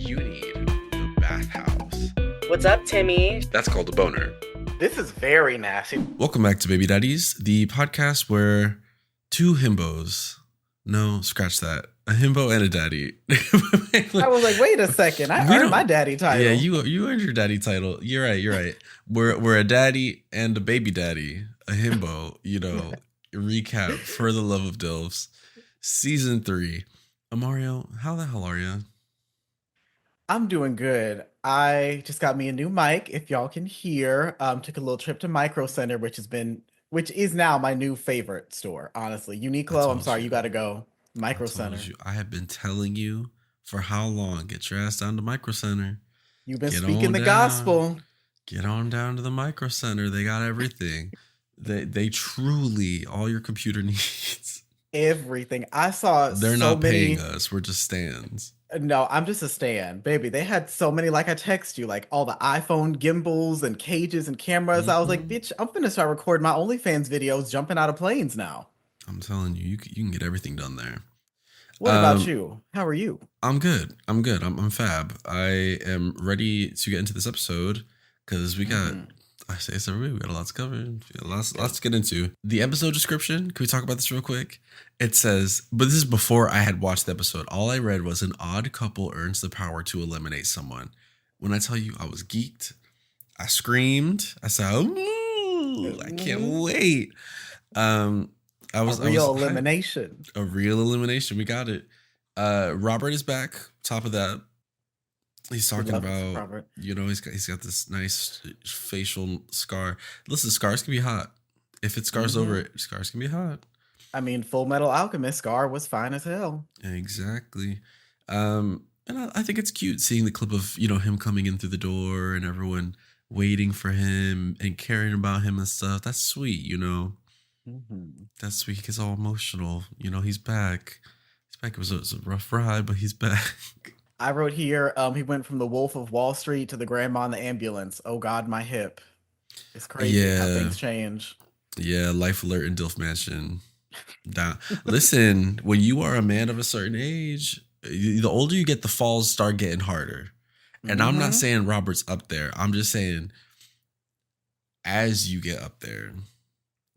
you need the bathhouse. What's up, Timmy? That's called a boner. This is very nasty. Welcome back to Baby Daddies, the podcast where two himbos, no, scratch that, a himbo and a daddy. I was like, wait a second, I earned my daddy title. Yeah, you earned your daddy title. You're right. We're a daddy and a baby daddy, a himbo, recap For the Love of Dilfs, season 3. Mario, how the hell are you? I'm doing good. I just got me a new mic, if y'all can hear. Took a little trip to Micro Center, which is now my new favorite store, honestly. Uniqlo, I'm sorry, you gotta go. Micro Center. I have been telling you for how long? Get your ass down to Micro Center. You've been speaking the gospel. Get on down to the Micro Center. They got everything. They truly all your computer needs. Everything. I saw They're not paying us. We're just stands. No, I'm just a stan, baby. They had so many, like I text you, like all the iPhone gimbals and cages and cameras. I was like, bitch, I'm finna start recording my OnlyFans videos jumping out of planes now. I'm telling you, you can get everything done there. What about you? How are you? I'm good. I'm fab. I am ready to get into this episode because we got, I say it's every week, we got a lot to cover. Lots to get into. The episode description, can we talk about this real quick? It says, but this is before I had watched the episode. All I read was an odd couple earns the power to eliminate someone. When I tell you I was geeked, I screamed. I said, "Ooh, I can't wait." Elimination. A real elimination. We got it. Robert is back. Top of that. He's talking about, Robert. He's got this nice facial scar. Listen, scars can be hot. If it scars over it, scars can be hot. I mean, Full Metal Alchemist scar was fine as hell. Exactly. And I think it's cute seeing the clip of, him coming in through the door and everyone waiting for him and caring about him and stuff. That's sweet, That's sweet. He gets all emotional. He's back. It was a rough ride, but he's back. I wrote here, he went from the Wolf of Wall Street to the grandma in the ambulance. Oh God, my hip. It's crazy how things change. Yeah, life alert in Dilf Mansion. Down. Listen, when you are a man of a certain age, the older you get, the falls start getting harder. And I'm not saying Robert's up there. I'm just saying as you get up there,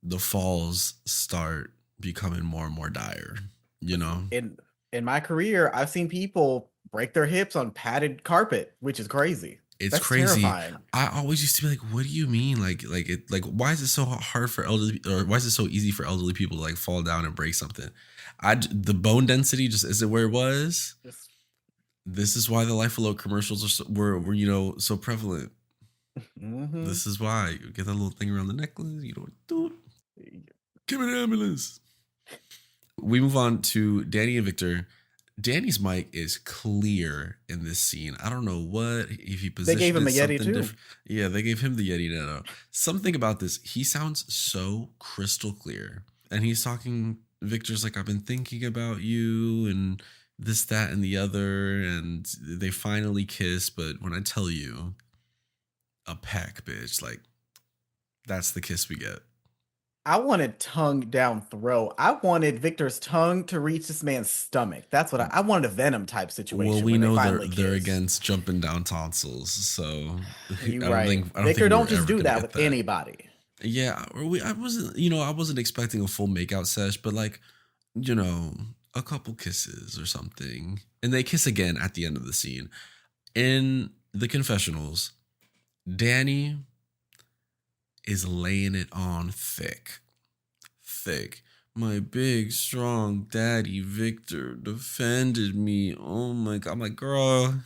the falls start becoming more and more dire, In my career, I've seen people break their hips on padded carpet, which is crazy. That's crazy. Terrifying. I always used to be like, what do you mean? Why is it so hard for elderly, or why is it so easy for elderly people to fall down and break something? The bone density just isn't where it was. Yes. This is why the Life Alone commercials were so prevalent. This is why you get that little thing around the necklace. Give me an ambulance. We move on to Danny and Victor. Danny's mic is clear in this scene. I don't know what if he positioned. They gave him a Yeti too. Different. Yeah, they gave him the Yeti Nano. Something about this. He sounds so crystal clear, and he's talking. Victor's like, "I've been thinking about you and this, that, and the other," and they finally kiss. But when I tell you, a peck, bitch, that's the kiss we get. I wanted tongue down throat. I wanted Victor's tongue to reach this man's stomach. That's what I wanted, a Venom type situation. Well, we know they're against jumping down tonsils, so you're right. Victor, don't just do that with anybody. Yeah, I wasn't expecting a full makeout sesh, but a couple kisses or something, and they kiss again at the end of the scene. In the confessionals, Danny is laying it on thick. My big, strong daddy, Victor, defended me. Oh my God. I'm like, girl,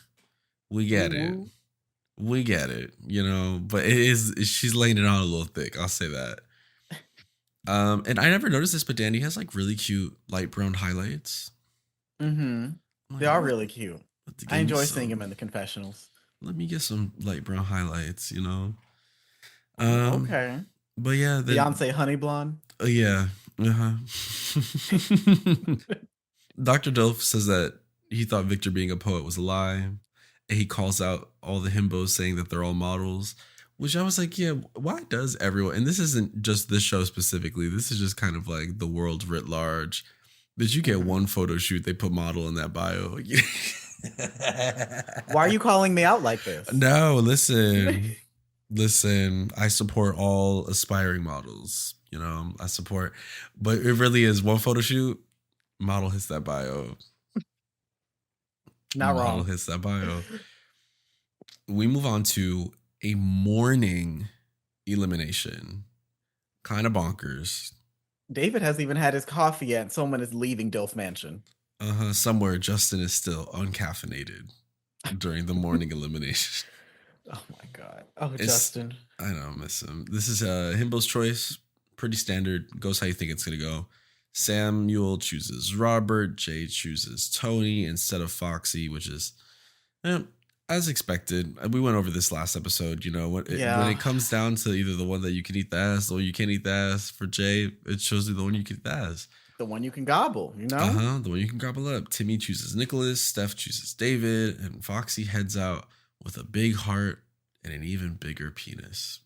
we get it. But she's laying it on a little thick. I'll say that. And I never noticed this, but Danny has really cute light brown highlights. They are really cute. I enjoy seeing him in the confessionals. Let me get some light brown highlights, Okay. But yeah, Beyonce honey blonde. Yeah. Dr. Dilf says that he thought Victor being a poet was a lie. And he calls out all the himbos saying that they're all models, which I was like, yeah, why does everyone, and this isn't just this show specifically, this is just kind of the world writ large. Did you get one photo shoot? They put model in that bio. Why are you calling me out like this? No, listen. I support all aspiring models. You know, I support, but it really is one photo shoot. Model hits that bio. Not Model wrong. hits that bio. We move on to a morning elimination. Kind of bonkers. David hasn't even had his coffee yet, and someone is leaving Dilf Mansion. Somewhere Justin is still uncaffeinated during the morning elimination. Oh my god. Oh, It's Justin. I don't miss him. This is Himbo's choice. Pretty standard. Goes how you think it's gonna go. Samuel chooses Robert. Jay chooses Tony instead of Foxy, which is eh, as expected. We went over this last episode. You know, when Yeah. it comes down to either the one that you can eat the ass or you can't eat the ass for Jay, it shows you the one you can eat the ass. The one you can gobble, you know? The one you can gobble up. Timmy chooses Nicholas. Steph chooses David, and Foxy heads out with a big heart and an even bigger penis.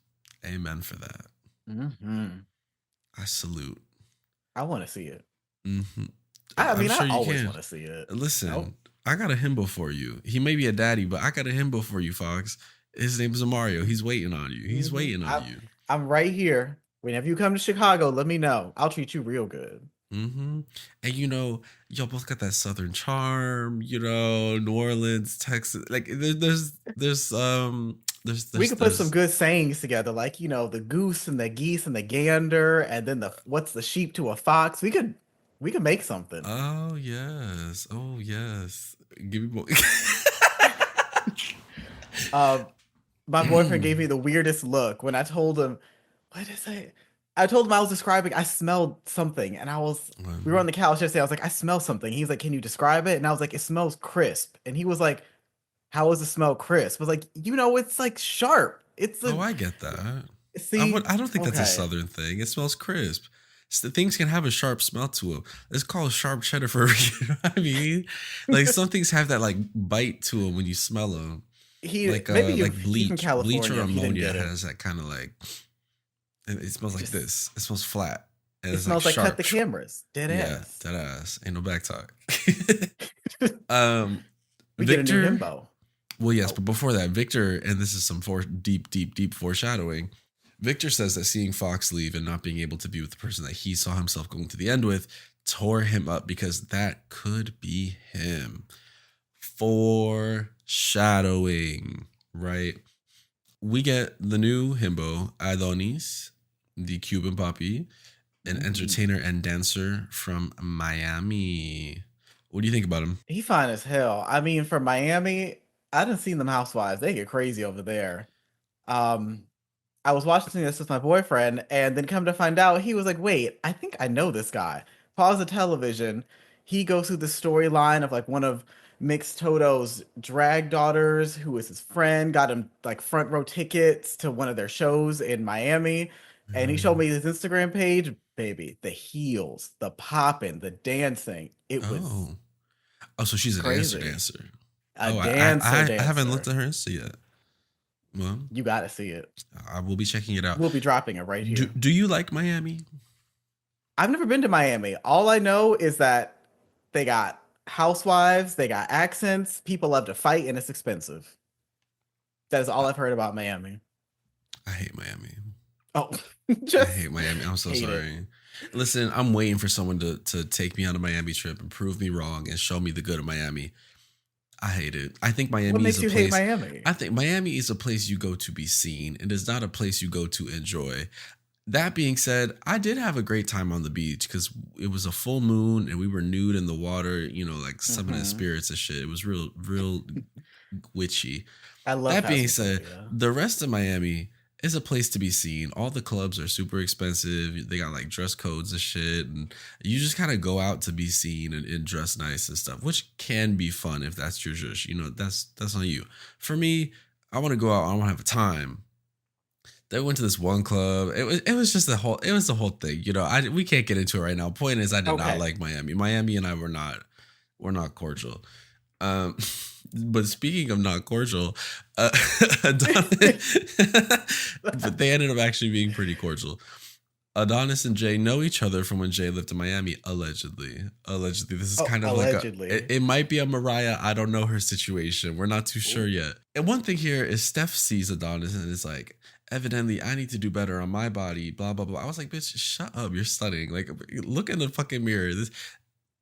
Amen for that. Mm-hmm. I salute. I want to see it. Mm-hmm. I mean, sure I you always can. want to see it. Listen, Nope. I got a himbo for you. He may be a daddy, but I got a himbo for you, Fox. His name is Mario. He's waiting on you. He's waiting on you. I'm right here. Whenever you come to Chicago, let me know. I'll treat you real good. Mm-hmm. And you know, y'all both got that Southern charm. You know, New Orleans, Texas. Like there's We could put some good sayings together, like the goose and the geese and the gander, and then what's the sheep to a fox. We could make something. Oh yes. Oh yes. Give me more. My boyfriend gave me the weirdest look when I told him, what did I say? I told him I was describing, I smelled something, and we were on the couch yesterday. I was like, I smell something. He's like, can you describe it? And I was like, it smells crisp. And he was like, how does it smell crisp? I was like, it's like sharp. Oh, I get that. See, I don't think that's a okay. Southern thing. It smells crisp. Things can have a sharp smell to them. It's called sharp cheddar for a reason. You know what I mean? Like some things have that like bite to them when you smell them. Like He's from bleach. Bleach or California. He didn't ammonia get it. has that kind of like. It smells like Just- this. It smells flat. And It it's smells like sharp. cut the cameras. Dead Yeah, ass. dead ass. Ain't no back talk. We get a new Victor. himbo. Well, yes, but before that, Victor, and this is some deep foreshadowing. Victor says that seeing Fox leave and not being able to be with the person that he saw himself going to the end with tore him up because that could be him. Foreshadowing, right? We get the new himbo, Adonis, the Cuban puppy, an entertainer and dancer from Miami. What do you think about him? He fine as hell. I mean, from Miami, I done seen them housewives. They get crazy over there. Um, I was watching this with my boyfriend, and then come to find out, he was like, "Wait, I think I know this guy." Pause the television. He goes through the storyline of like one of Mix Toto's drag daughters, who is his friend, got him like front row tickets to one of their shows in Miami, and he showed me his Instagram page. Baby, the heels, the popping, the dancing. It was So she's a crazy. dancer. A I dancer. haven't looked at her Insta yet. Well, You gotta see it. I will be checking it out. We'll be dropping it right here. Do you like Miami? I've never been to Miami. All I know is that they got housewives, they got accents, people love to fight, and it's expensive. That is all I've heard about Miami. I hate Miami. Oh, I hate Miami. I'm so hate sorry. Listen, I'm waiting for someone to take me on a Miami trip and prove me wrong and show me the good of Miami. I hate it. I think Miami What makes is a you place. hate Miami? I think Miami is a place you go to be seen. It is not a place you go to enjoy. That being said, I did have a great time on the beach because it was a full moon and we were nude in the water, like summoning Mhm. spirits and shit. It was real witchy. I love That being Pastor said, Julia. the rest of Miami is a place to be seen. All the clubs are super expensive. They got like dress codes and shit. And you just kind of go out to be seen and dress nice and stuff, which can be fun if that's your zhush. That's on you. For me, I want to go out. I want to have a time. They went to this one club. It was just the whole thing. We can't get into it right now. Point is, I did not like Miami. Miami and I were not cordial. But speaking of not cordial, but they ended up actually being pretty cordial. Adonis and Jay know each other from when Jay lived in Miami, allegedly. Allegedly, this is Oh, kind of like allegedly. it might be a Mariah. I don't know her situation. We're not too sure Ooh. yet. And one thing here is Steph sees Adonis and is like, evidently, I need to do better on my body. Blah blah blah. I was like, bitch, shut up. You're studying. Like, look in the fucking mirror. This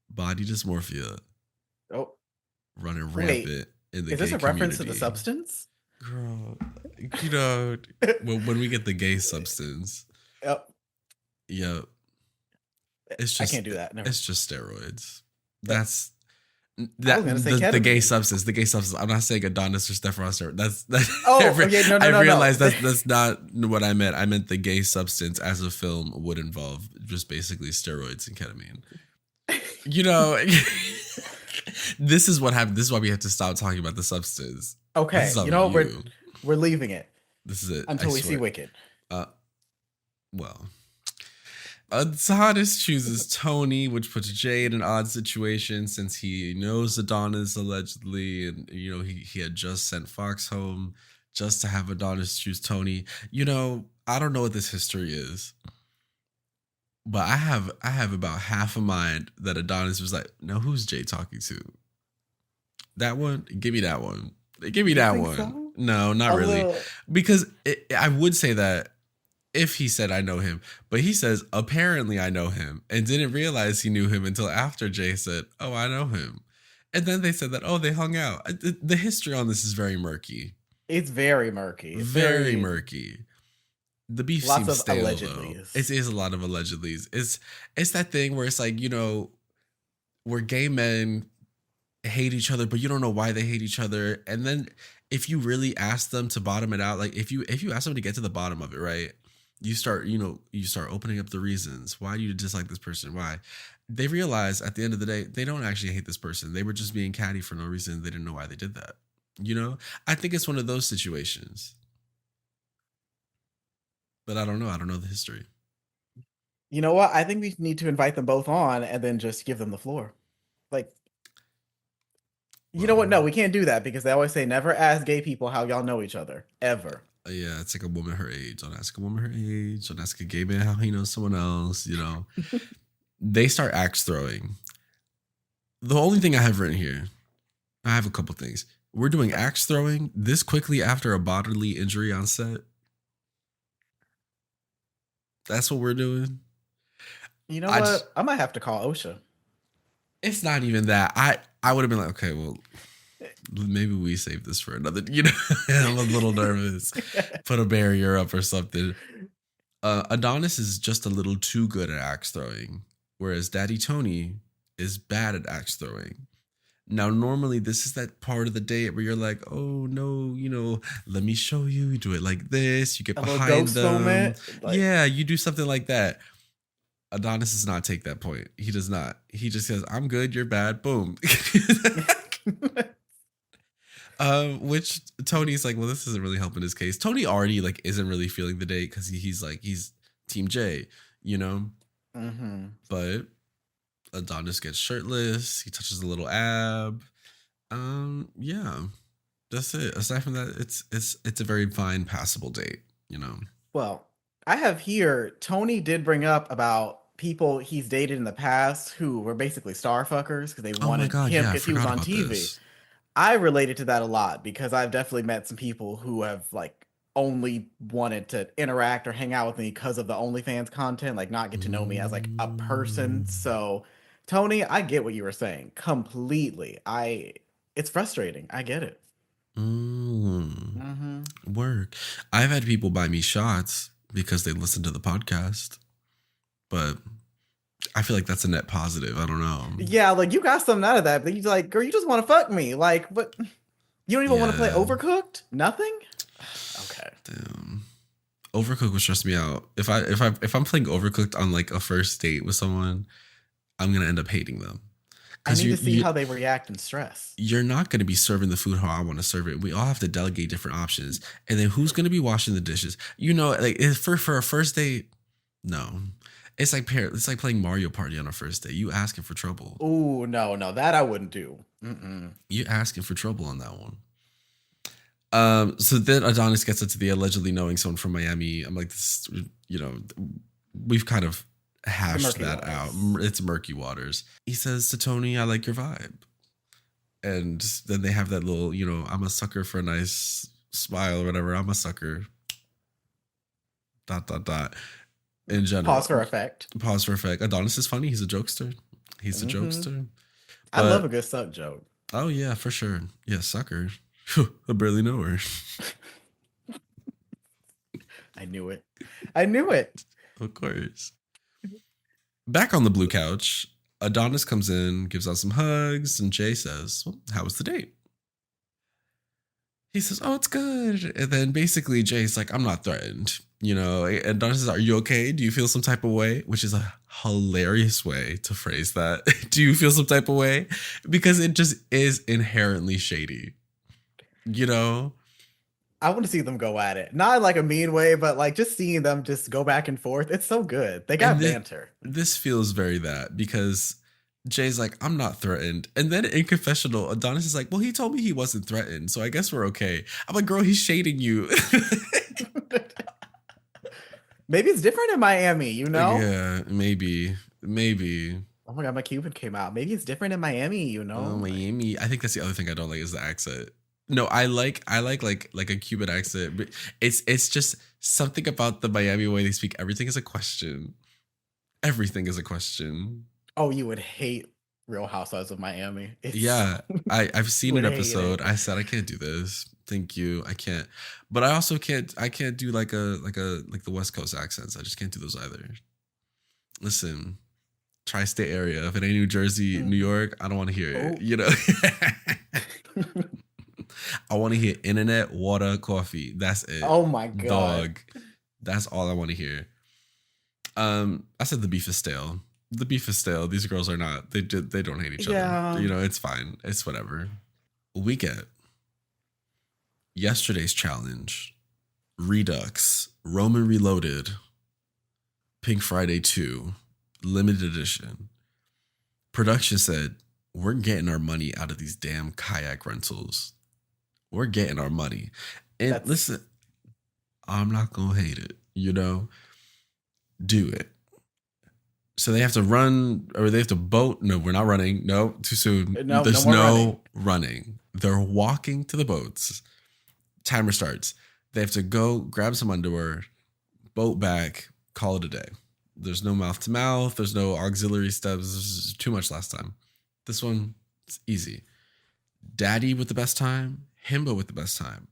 body dysmorphia Oh, running wait. rampant in the Is this gay a reference to the community. substance? Girl, you know, when we get the gay substance, Oh, yeah, it's I just can't do that. Never. it's just steroids. Uh, That's I was that gonna say the gay ketamine. substance. The gay substance. I'm not saying Adonis or Steph Ross. That's that. Oh, okay. No, I no, no, no. realized that's not what I meant. I meant the gay substance as a film would involve just basically steroids and ketamine. You know, this is what happened. This is why we have to stop talking about the substance. This Okay, is on you know what? you. We're leaving it This is it. I until we see swear. Wicked. Uh, well, Adonis chooses Tony, which puts Jay in an odd situation since he knows Adonis allegedly, and you know he had just sent Fox home just to have Adonis choose Tony. You know, I don't know what this history is, but I have about half a mind that Adonis was like, no, who's Jay talking to? That one? Give me that one. Give me You that think one. so? No, not A really. little. Because I would say that if he said I know him, but he says apparently I know him and didn't realize he knew him until after Jay said, oh, I know him. And then they said that, oh, they hung out. The history on this is very murky. It's very murky. It's Very very murky. The beef lots seems of stale though. allegedlys. It is a lot of allegedlys. It's that thing where it's like, you know, where gay men hate each other, but you don't know why they hate each other. And then if you really ask them to bottom it out, like if you ask them to get to the bottom of it, right? You start opening up the reasons. Why do you dislike this person? Why? They realize at the end of the day, they don't actually hate this person. They were just being catty for no reason. They didn't know why they did that. You know? I think it's one of those situations. But I don't know. I don't know the history. You know what? I think we need to invite them both on and then just give them the floor. Like, you know what? No, Well, we can't do that because they always say never ask gay people how y'all know each other. Ever. yeah, it's like a woman her age. Don't ask a woman her age. Don't ask a gay man how he knows someone else. You know, they start axe throwing. The only thing I have written here, I have a couple things. We're doing axe throwing this quickly after a bodily injury on set. That's what we're doing. You know I what? just, I might have to call OSHA. it's not even that. I would have been like, okay, well, maybe we save this for another. You know, I'm a little nervous. Put a barrier up or something. Adonis is just a little too good at axe throwing, whereas Daddy Tony is bad at axe throwing. Now, normally, this is that part of the date where you're like, oh, no, you know, let me show you. You do it like this. You get A little behind ghost them. moment. Like, Yeah, you do something like that. Adonis does not take that point. He does not. He just says, I'm good, you're bad. Boom. Which Tony's like, well, this isn't really helping his case. Tony already like isn't really feeling the date because he's Team J, you know? mm-hmm. But Adonis gets shirtless. He touches a little ab. Yeah, that's it. Aside from that, it's a very fine, passable date. You know. Well, I have here Tony did bring up about people he's dated in the past who were basically star fuckers because they Oh my wanted god, him yeah, I because he was forgot on about TV. this. I related to that a lot because I've definitely met some people who have like only wanted to interact or hang out with me because of the OnlyFans content, like not get to know me as like a person. Mm, So, Tony, I get what you were saying completely. It's frustrating. I get it. mm, Mm-hmm. work. I've had people buy me shots because they listen to the podcast, but I feel like that's a net positive. I don't know. Yeah, like you got something out of that, but you like, girl, you just want to fuck me. Like, what? You don't even want to play Yeah. Overcooked? Nothing? Okay. Damn. Overcooked would stress me out. If I'm playing Overcooked on like a first date with someone, I'm gonna end up hating them I because need you, to see you how they react in stress. you're not gonna be serving the food how I want to serve it. We all have to delegate different options, and then who's gonna be washing the dishes? You know, like for a first date, no. It's like playing Mario Party on a first date. You asking for trouble. Oh, no, no, that I wouldn't do. Mm-mm. You asking for trouble on that one. So then Adonis gets into the allegedly knowing someone from Miami. I'm like, this, you know, we've kind of The hashed murky that out. waters. It's murky waters. He says to Tony, I like your vibe. And then they have that little, I'm a sucker for a nice smile or whatever. I'm a sucker. Dot, dot, dot. In general. Pause for effect. Pause for effect. Adonis is funny. He's a jokester. He's a jokester. I love But, a good suck joke. oh, yeah, for sure. Yeah, sucker. I barely know her. I knew it. I knew it. Of course. Back on the blue couch, Adonis comes in, gives out some hugs, and Jay says, well, how was the date? He says, oh, it's good. And then basically Jay's like, I'm not threatened. And Adonis says, are you okay? Do you feel some type of way? Which is a hilarious way to phrase that. Do you feel some type of way? Because it just is inherently shady. I want to see them go at it. Not in like a mean way, but like just seeing them just go back and forth. It's so good. They got banter. This feels very that because Jay's like, I'm not threatened. And then in confessional, Adonis is like, well, he told me he wasn't threatened. So I guess we're okay. I'm like, girl, he's shading you. Maybe it's different in Miami, Yeah, maybe. Oh my God, my Cuban came out. Maybe it's different in Miami, Oh, Miami. I think that's the other thing I don't like is the accent. No, I like a Cuban accent, but it's just something about the Miami way they speak. Everything is a question. Everything is a question. Oh, you would hate Real Housewives of Miami. Yeah, I've seen an episode. I said I can't do this. Thank you. I can't. But I also can't. I can't do like the West Coast accents. I just can't do those either. Listen, tri-state area. If it ain't New Jersey, New York, I don't want to hear it. I want to hear internet, water, coffee. That's it. Oh my God. Dog. That's all I want to hear. I said the beef is stale. The beef is stale. These girls are not. They don't hate each other. It's fine. It's whatever. We get yesterday's challenge, Redux, Roman Reloaded, Pink Friday 2, limited edition. Production said, we're getting our money out of these damn kayak rentals. We're getting our money. And listen, I'm not going to hate it, Do it. So they have to run or they have to boat. No, we're not running. No, too soon. No, there's no running. They're walking to the boats. Timer starts. They have to go grab some underwear, boat back, call it a day. There's no mouth to mouth. There's no auxiliary steps. There's too much last time. This one, it's easy. Daddy with the best time. Himbo with the best time.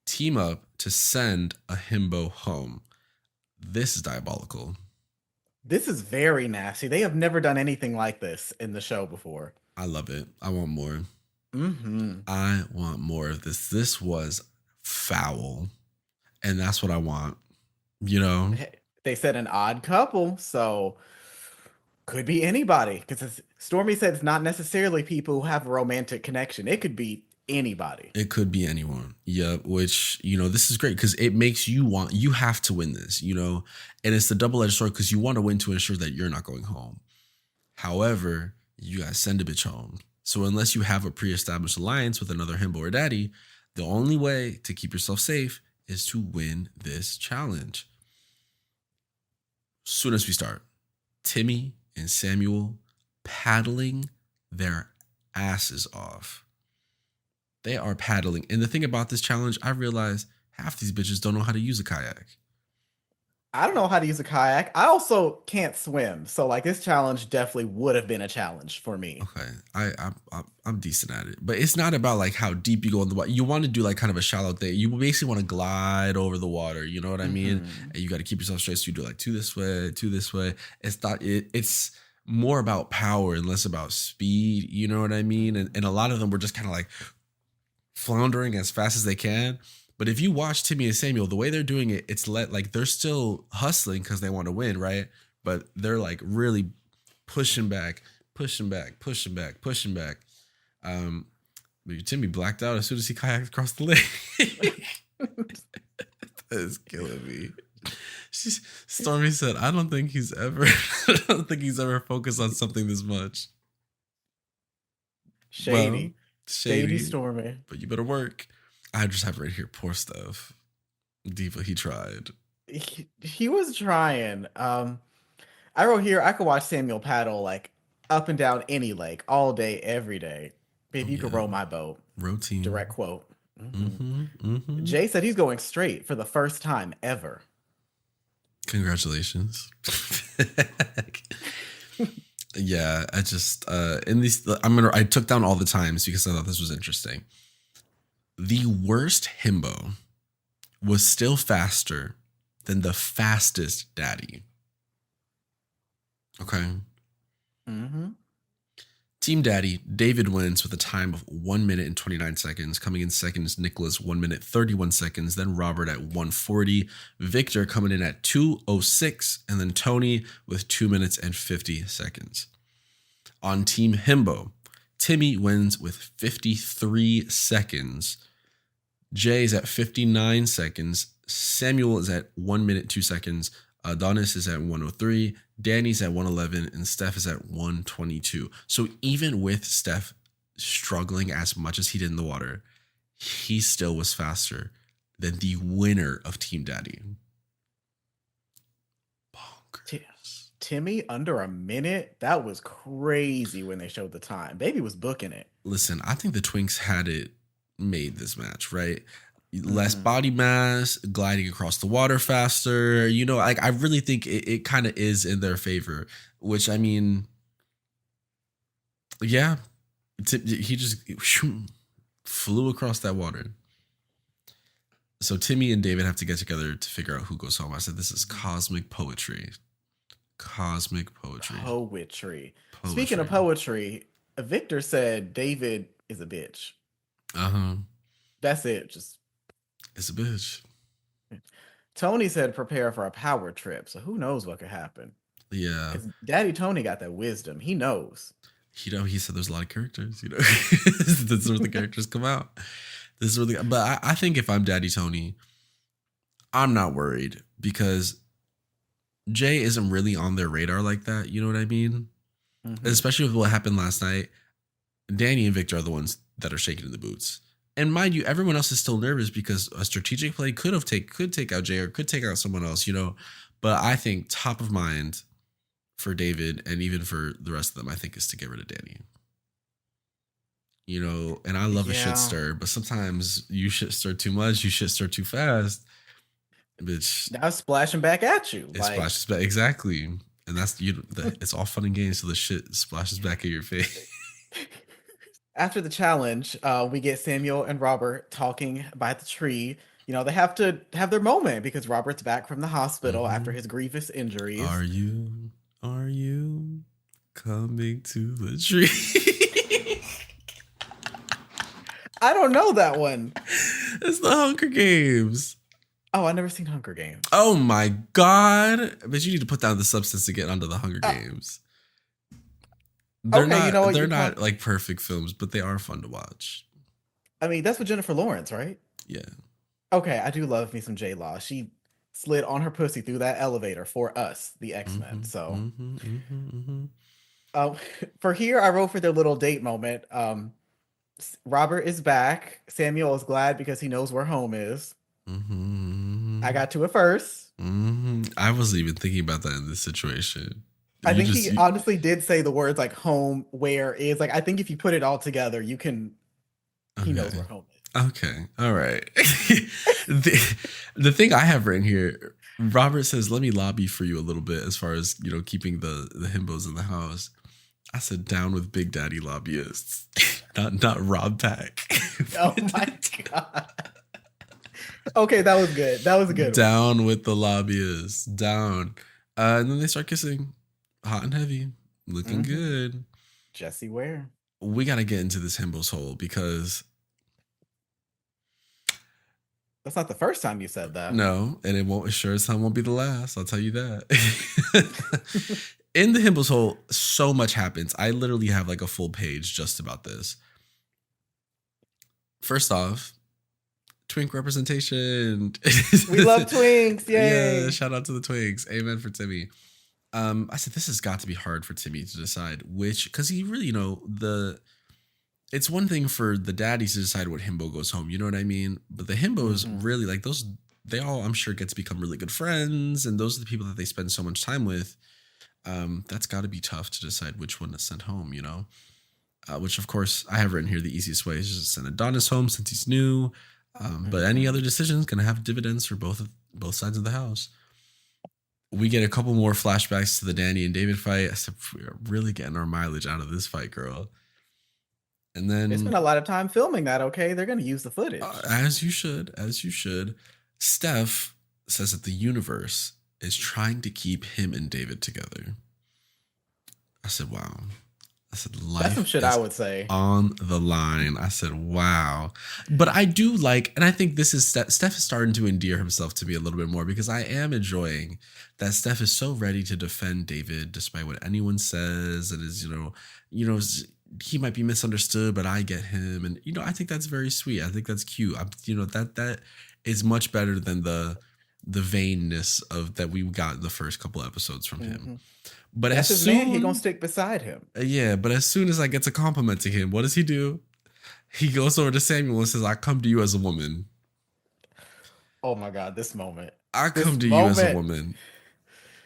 Team up to send a Himbo home. This is diabolical. This is very nasty. They have never done anything like this in the show before. I love it. I want more. Mm-hmm. I want more of this. This was foul. And that's what I want. They said an odd couple, so could be anybody. Because Stormy said it's not necessarily people who have a romantic connection. It could be anybody. It could be anyone. Yep. Which, this is great because it makes you have to win this, and it's the double-edged sword because you want to win to ensure that you're not going home. However, you got to send a bitch home. So unless you have a pre-established alliance with another Himbo or daddy, the only way to keep yourself safe is to win this challenge. Soon as we start, Timmy and Samuel paddling their asses off. They are paddling. And the thing about this challenge, I realize half these bitches don't know how to use a kayak. I don't know how to use a kayak. I also can't swim. So like this challenge definitely would have been a challenge for me. Okay. I'm decent at it. But it's not about like how deep you go in the water. You want to do like kind of a shallow thing. You basically want to glide over the water. You know what I mean? And you got to keep yourself straight. So you do like two this way. It's more about power and less about speed. You know what I mean? And a lot of them were just kind of like floundering as fast as they can. But if you watch Timmy and Samuel, the way they're doing it, it's like they're still hustling because they want to win, right? But they're like really pushing back. Timmy blacked out as soon as he kayaked across the lake. That is killing me. Stormy said, I don't think he's ever focused on something this much. Shady. Well, Shady Stormy. But you better work. I just have right here, poor stuff. Diva, he tried. he was trying. I wrote here I could watch Samuel paddle like up and down any lake all day, every day. Oh If you could yeah, row my boat. road Direct team. quote. Mhm. Mm-hmm. Mm-hmm. Jay said he's going straight for the first time ever. Congratulations. Yeah, I just in these I took down all the times because I thought this was interesting. The worst himbo was still faster than the fastest daddy. Okay. Mm-hmm. Team Daddy, David wins with a time of 1 minute and 29 seconds. Coming in second is Nicholas, 1 minute 31 seconds. Then Robert at 140. Victor coming in at 2:06. And then Tony with 2 minutes and 50 seconds. On Team Himbo, Timmy wins with 53 seconds. Jay is at 59 seconds. Samuel is at 1 minute 2 seconds. Adonis is at 103. Danny's at 111. And Steph is at 122. So even with Steph struggling as much as he did in the water, he still was faster than the winner of Team Daddy. Bonkers. Timmy under a minute? That was crazy when they showed the time. Baby was booking it. Listen, I think the Twinks had it made this match, right? Less Mhm. body mass, gliding across the water faster. You know, like I really think it kind of is in their favor, which I mean, yeah, he just flew across that water. So Timmy and David have to get together to figure out who goes home. I said, this is cosmic poetry. Cosmic poetry. Poetry. Speaking of poetry, Victor said David is a bitch. Uh-huh. That's it. Just It's a bitch. Tony said prepare for a power trip. So who knows what could happen? Yeah. Because Daddy Tony got that wisdom. He knows. You know, he said there's a lot of characters, you know. That's where the characters come out. This is really, but I think if I'm Daddy Tony, I'm not worried because Jay isn't really on their radar like that. You know what I mean? Mm-hmm. Especially with what happened last night. Danny and Victor are the ones that are shaking in the boots. And mind you, everyone else is still nervous because a strategic play could take out Jay or could take out someone else, you know. But I think top of mind for David and even for the rest of them, I think, is to get rid of Danny. You know, and I love a shit stir, but sometimes you shit stir too much, you shit stir too fast. Bitch. Now it's splashing back at you. It splashes back. Exactly. And that's it's all fun and games till the shit splashes back in your face. After the challenge, we get Samuel and Robert talking by the tree. You know, they have to have their moment because Robert's back from the hospital after his grievous injuries. Are you coming to the tree? I don't know that one. It's the Hunger Games. Oh, I never seen Hunger Games. Oh my God. But you need to put down the substance to get onto the Hunger Games. They're okay, not, you know what, they're not like perfect films, but they are fun to watch. I mean, that's with Jennifer Lawrence, right? Yeah. Okay, I do love me some J-Law. She slid on her pussy through that elevator for us, the X-Men. So, for here, I wrote for their little date moment. Robert is back. Samuel is glad because he knows where home is. I got to it first. I wasn't even thinking about that in this situation. I think he honestly did say the words like home, where is. Like, I think if you put it all together, you can. He knows where home is. Okay. All right. the thing I have written here, Robert says, let me lobby for you a little bit as far as, you know, keeping the himbos in the house. I said down with Big Daddy lobbyists, not Rob Pack. Oh my God. Okay, that was good. That was a good down one. With the lobbyists. Down. And then they start kissing. Hot and heavy. Looking good. Jesse Ware. We got to get into this Himbo's hole because that's not the first time you said that. No, and it sure as hell won't be the last. I'll tell you that. In the Himbo's hole, so much happens. I literally have like a full page just about this. First off, twink representation. We love twinks. Yay. Yeah, shout out to the twinks. Amen for Timmy. I said this has got to be hard for Timmy to decide which, because he really, you know, it's one thing for the daddies to decide what himbo goes home, you know what I mean? But the himbos really, like, those they all, I'm sure, get to become really good friends, and those are the people that they spend so much time with. That's got to be tough to decide which one to send home, you know? Which, of course, I have written here the easiest way is just send Adonis home since he's new. But any other decision is going to have dividends for both sides of the house. We get a couple more flashbacks to the Danny and David fight. I said, we're really getting our mileage out of this fight, girl. And then They spent a lot of time filming that, okay? They're going to use the footage. as you should. Steph says that the universe is trying to keep him and David together. I said, wow. I said, life That's some shit I would say. on the line. I said, wow. But I do like, and I think this is, Steph is starting to endear himself to me a little bit more because I am enjoying that Steph is so ready to defend David despite what anyone says. And is, he might be misunderstood, but I get him. And, I think that's very sweet. I think that's cute. That is much better than the vainness of that we got in the first couple episodes from him. But that's his man. He gonna stick beside him. Yeah, but as soon as I get to complimenting him, what does he do? He goes over to Samuel and says, "I come to you as a woman." Oh my God, this moment. I come to you as a woman.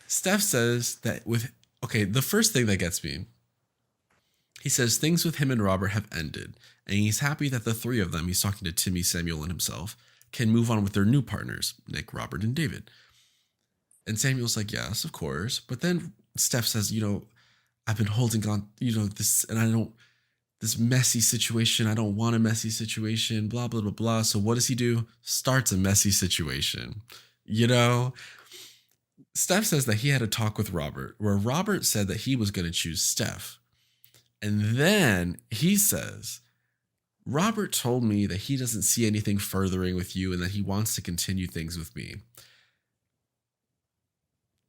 Steph says that the first thing that gets me, he says things with him and Robert have ended, and he's happy that the three of them, he's talking to Timmy, Samuel, and himself, can move on with their new partners, Nick, Robert, and David. And Samuel's like, yes, of course. But then Steph says, I've been holding on, this, and this messy situation. I don't want a messy situation, blah, blah, blah, blah. So what does he do? Starts a messy situation. Steph says that he had a talk with Robert where Robert said that he was going to choose Steph. And then he says, Robert told me that he doesn't see anything furthering with you and that he wants to continue things with me.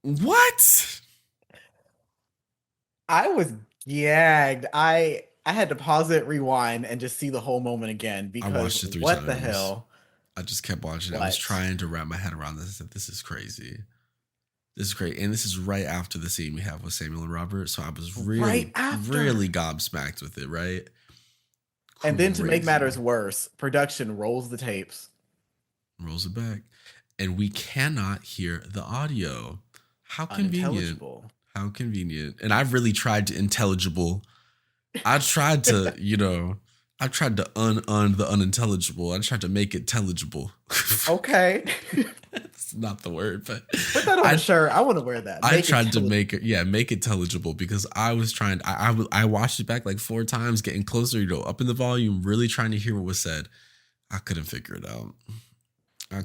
What? I was gagged. I had to pause it, rewind, and just see the whole moment again because I watched it 3 what times. the hell? I just kept watching it. I was trying to wrap my head around this. I said, this is crazy. This is great. And this is right after the scene we have with Samuel and Robert. So I was really gobsmacked with it, right? And then to make matters worse, production rolls the tapes. Rolls it back. And we cannot hear the audio. How convenient. How convenient. And I've really tried to intelligible. I tried to, I tried to un the unintelligible. I tried to make it telligible. Okay. That's not the word, but put that on a shirt. I want to wear that. I tried to make it telligible because I was trying. I watched it back like 4 times, getting closer, up in the volume, really trying to hear what was said. I couldn't figure it out.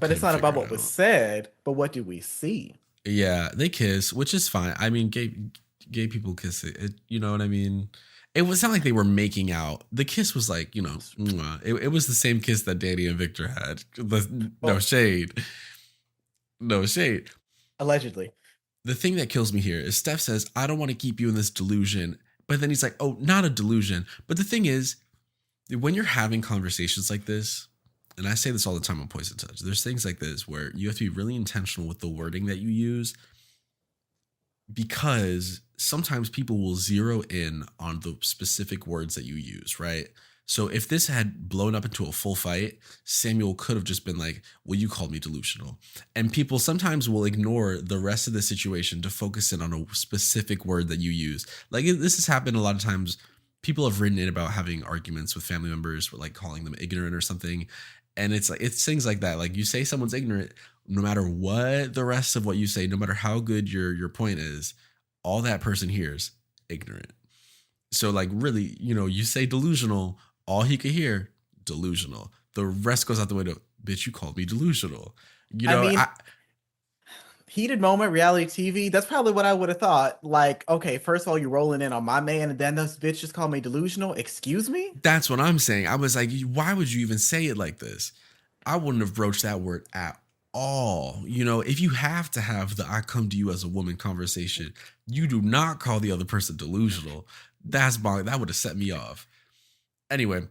But it's not about what was said, but what do we see? Yeah, they kiss, which is fine. I mean, gay people kiss it. You know what I mean? It was not like they were making out. The kiss was like, it was the same kiss that Danny and Victor had. No shade. No shade. Allegedly. The thing that kills me here is Steph says, I don't want to keep you in this delusion. But then he's like, oh, not a delusion. But the thing is, when you're having conversations like this, and I say this all the time on Poison Touch, there's things like this where you have to be really intentional with the wording that you use because sometimes people will zero in on the specific words that you use, right? So if this had blown up into a full fight, Samuel could have just been like, well, you called me delusional. And people sometimes will ignore the rest of the situation to focus in on a specific word that you use. Like this has happened a lot of times. People have written in about having arguments with family members, like calling them ignorant or something. And it's things like that. Like you say someone's ignorant, no matter what the rest of what you say, no matter how good your point is, all that person hears ignorant. So like really, you say delusional, all he could hear, delusional. The rest goes out the window. Bitch, you called me delusional. Heated moment, reality TV. That's probably what I would have thought. Like, okay, first of all, you're rolling in on my man, and then this bitch just called me delusional. Excuse me? That's what I'm saying. I was like, why would you even say it like this? I wouldn't have broached that word at all. If you have to have the I come to you as a woman conversation, you do not call the other person delusional. That would have set me off. Anyway,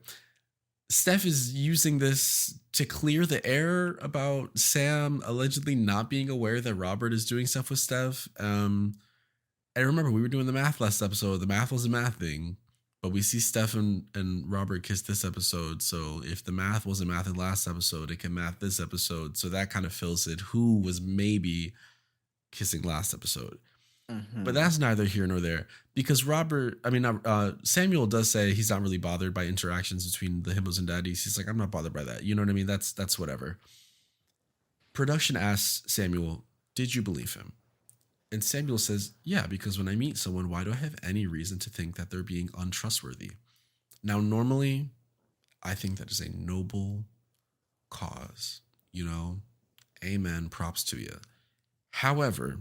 Steph is using this to clear the air about Sam allegedly not being aware that Robert is doing stuff with Steph. And remember, we were doing the math last episode. The math was a math thing. But we see Steph and Robert kiss this episode. So if the math wasn't math in last episode, it can math this episode. So that kind of fills it. Who was maybe kissing last episode? But that's neither here nor there, because Samuel does say he's not really bothered by interactions between the Himbos and daddies. He's like, I'm not bothered by that. You know what I mean? That's whatever. Production asks Samuel, did you believe him? And Samuel says, yeah, because when I meet someone, why do I have any reason to think that they're being untrustworthy? Now, normally, I think that is a noble cause. Amen, props to you. However,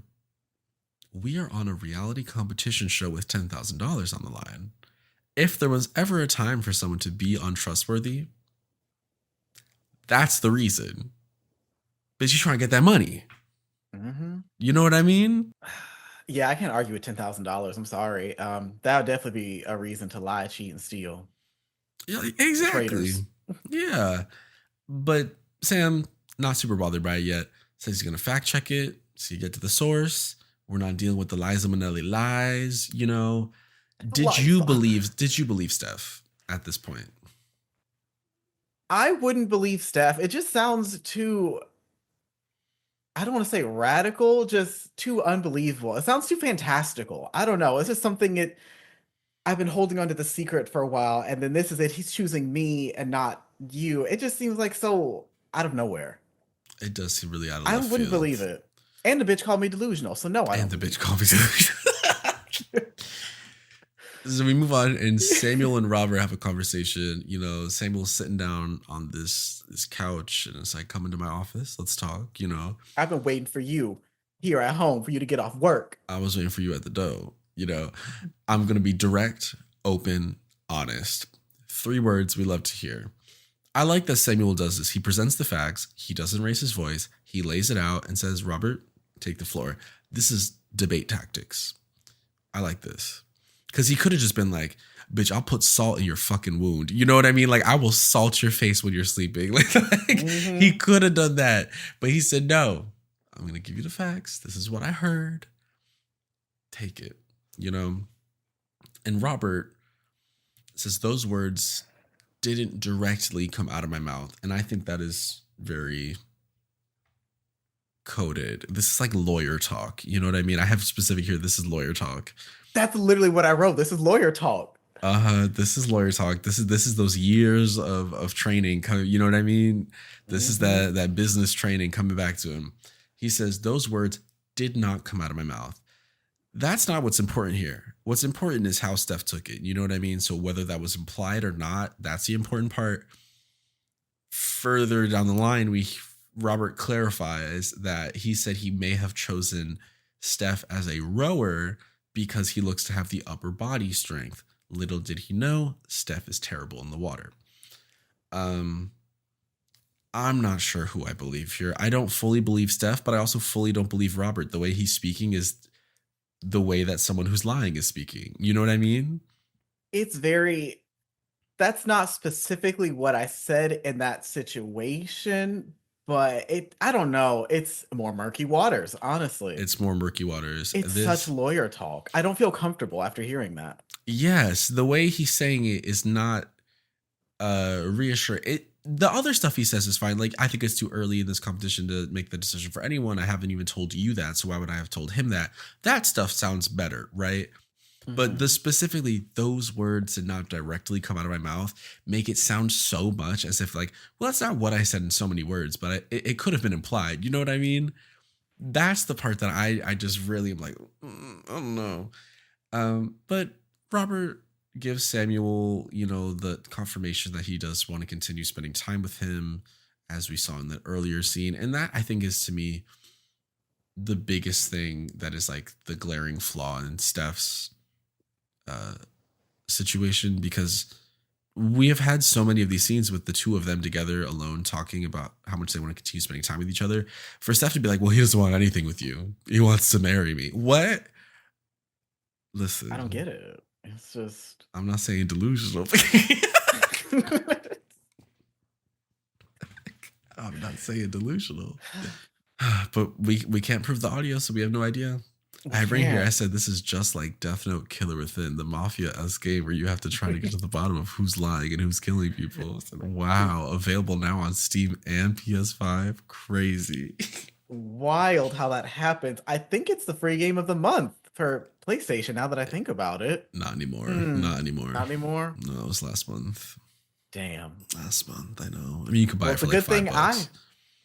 we are on a reality competition show with $10,000 on the line. If there was ever a time for someone to be untrustworthy, that's the reason. Bitch, you trying to get that money. You know what I mean? Yeah, I can't argue with $10,000. I'm sorry. That would definitely be a reason to lie, cheat, and steal. Yeah, exactly. Yeah. But Sam, not super bothered by it yet. Says he's going to fact check it. So you get to the source. We're not dealing with the Liza Minnelli lies, Did you believe Steph at this point? I wouldn't believe Steph. It just sounds too, I don't want to say radical, just too unbelievable. It sounds too fantastical. I don't know. It's just something I've been holding on to the secret for a while, and then this is it. He's choosing me and not you. It just seems like so out of nowhere. It does seem really out of left field. I wouldn't believe it. And the bitch called me delusional, so no, I don't. And the bitch called me delusional. So we move on, and Samuel and Robert have a conversation. Samuel's sitting down on this couch, and it's like, come into my office, let's talk. I've been waiting for you here at home for you to get off work. I was waiting for you at the door. I'm gonna be direct, open, honest. 3 words we love to hear. I like that Samuel does this. He presents the facts. He doesn't raise his voice. He lays it out and says, Robert, take the floor. This is debate tactics. I like this. Because he could have just been like, bitch, I'll put salt in your fucking wound. You know what I mean? Like, I will salt your face when you're sleeping. He could have done that. But he said, no, I'm going to give you the facts. This is what I heard. Take it, And Robert says those words didn't directly come out of my mouth. And I think that is very coded. This is like lawyer talk. You know what I mean? I have specific here. This is lawyer talk. That's literally what I wrote. This is lawyer talk. This is lawyer talk. This is those years of training. You know what I mean? This is that business training coming back to him. He says those words did not come out of my mouth. That's not what's important here. What's important is how Steph took it. You know what I mean? So whether that was implied or not, that's the important part. Further down the line, Robert clarifies that he said he may have chosen Steph as a rower because he looks to have the upper body strength. Little did he know, Steph is terrible in the water. I'm not sure who I believe here. I don't fully believe Steph, but I also fully don't believe Robert. The way he's speaking is the way that someone who's lying is speaking. You know what I mean? That's not specifically what I said in that situation, but I don't know. It's more murky waters, honestly. It's more murky waters. It's such lawyer talk. I don't feel comfortable after hearing that. Yes, the way he's saying it is not reassuring. The other stuff he says is fine. Like, I think it's too early in this competition to make the decision for anyone. I haven't even told you that, so why would I have told him that? That stuff sounds better, right? But specifically those words did not directly come out of my mouth make it sound so much as if like, well, that's not what I said in so many words, but it could have been implied. You know what I mean? That's the part that I just really am like, I don't know. But Robert gives Samuel, the confirmation that he does want to continue spending time with him, as we saw in the earlier scene. And that, I think, is to me the biggest thing that is like the glaring flaw in Steph's situation, because we have had so many of these scenes with the two of them together alone talking about how much they want to continue spending time with each other. For Steph to be like, well, he doesn't want anything with you. He wants to marry me. What? Listen. I don't get it. It's just... I'm not saying delusional. I'm not saying delusional. But we can't prove the audio, so we have no idea. I We bring here. I can't. said this is just like Death Note Killer Within, the mafia-esque game where you have to try to get to the bottom of who's lying and who's killing people. I said, wow, available now on Steam and PS5. Crazy. Wild how that happens. I think it's the free game of the month for PlayStation now that I think about it. Not anymore. Hmm. Not anymore. Not anymore? No, it was last month. Damn. Last month, I know. I mean, you could buy Well, it it's for a like good thing $5.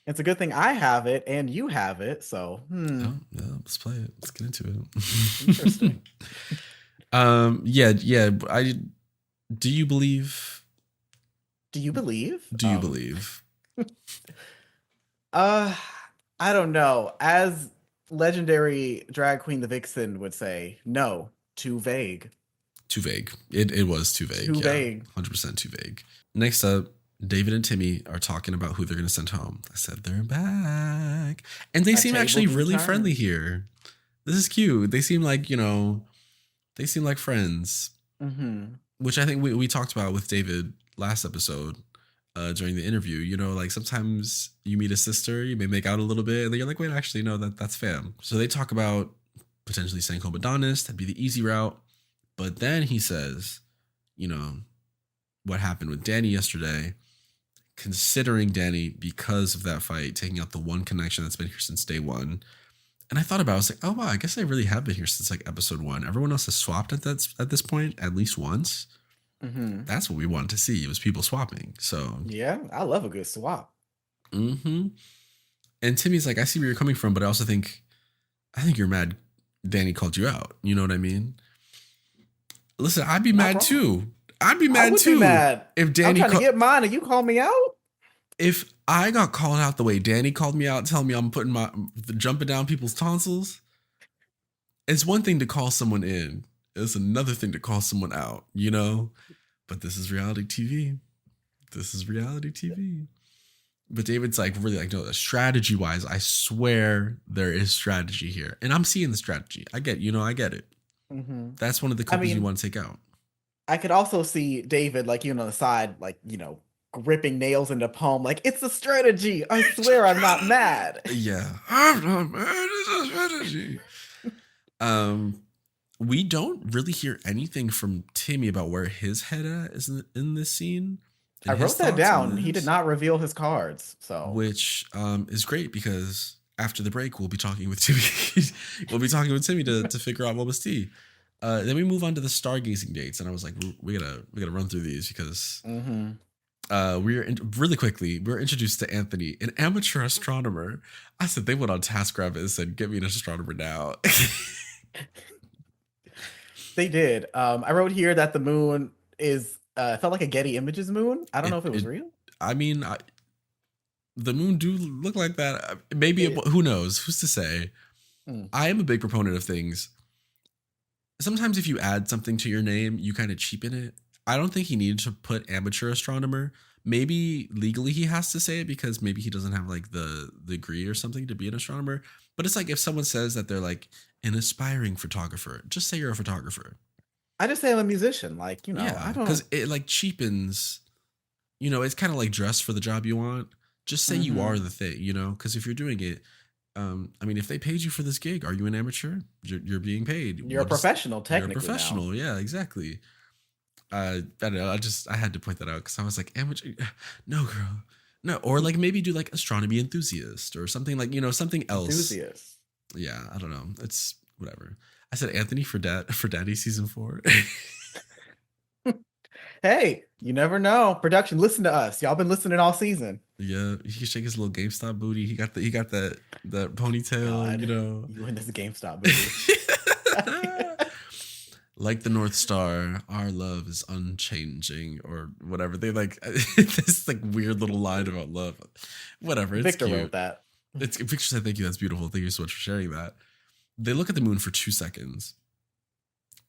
it's a good thing I have it and you have it, so Oh, yeah, let's play it. Let's get into it. interesting. Yeah. Do you believe? Do you believe? Do you believe? Uh, I don't know. As legendary drag queen the Vixen would say, no, too vague. Too vague. It was too vague. Too Yeah, vague. 100% too vague. Next up, David and Timmy are talking about who they're going to send home. I said they're back, and they A seem table actually do really turn. friendly here. This is cute. They seem like they seem like friends, Mm-hmm. which I think we talked about with David last episode. During the interview, like sometimes you meet a sister, you may make out a little bit, and then you're like, wait, actually, no, that's fam. So they talk about potentially sending home Adonis. That'd be the easy route. But then he says, what happened with Danny yesterday, considering Danny, because of that fight, taking out the one connection that's been here since day one. And I thought about it, I was like, oh, wow, I guess I really have been here since like episode 1. Everyone else has swapped at this point at least once. Mm-hmm. That's what we wanted to see. It was people swapping. So Yeah, I love a good swap. mm-hmm. And Timmy's like, I see where you're coming from, but I think you're mad Danny called you out. You know what I mean? Listen, I'd be Not mad wrong. too. I'd be I mad would too. be mad. If Danny I'm trying to get mine and you call me out? if I got called out the way Danny called me out, telling me I'm putting jumping down people's tonsils, it's one thing to call someone in. It's another thing to call someone out, But this is reality TV. This is reality TV. But David's like, really like, no, strategy wise, I swear there is strategy here. And I'm seeing the strategy. I get it. Mm-hmm. That's one of the couples you want to take out. I could also see David, like, on the side, like, gripping nails into palm, like, it's a strategy. I swear I'm not mad. Yeah. I'm not mad. It's a strategy. We don't really hear anything from Timmy about where his head at is in this scene. I wrote that down. He did not reveal his cards, so which is great because after the break we'll be talking with Timmy. We'll be talking with Timmy to figure out what was tea. Then we move on to the stargazing dates, and I was like, we gotta run through these because really quickly we're introduced to Anthony, an amateur astronomer. I said they went on TaskRabbit and said, "Get me an astronomer now." They did. I wrote here that the moon is felt like a Getty Images moon. I don't know if it was real. I mean, the moon do look like that. Maybe who knows? Who's to say? I am a big proponent of things. Sometimes if you add something to your name, you kind of cheapen it. I don't think he needed to put amateur astronomer. Maybe legally he has to say it because maybe he doesn't have like the degree or something to be an astronomer. But it's like if someone says that they're like an aspiring photographer, just say you're a photographer. I just say I'm a musician. Like, I don't, because it like cheapens, it's kind of like dress for the job you want. Just say you are the thing, because if you're doing it, I mean, if they paid you for this gig, are you an amateur? You're being paid. You're a professional, technically. You're a professional, now. Yeah, exactly. I don't know. I had to point that out because I was like, amateur, no, girl, no, or like maybe do like astronomy enthusiast or something like something else. Enthusiast. Yeah, I don't know. It's whatever. I said Anthony for Daddy season 4. Hey, you never know. Production, listen to us. Y'all been listening all season. Yeah, he can shake his little GameStop booty. He got that ponytail. God, you in this GameStop booty. Like the North Star, our love is unchanging, or whatever. They like this like weird little line about love. Whatever. It's Victor cute. wrote that. Victor said, "Thank you. That's beautiful. Thank you so much for sharing that." They look at the moon for 2 seconds.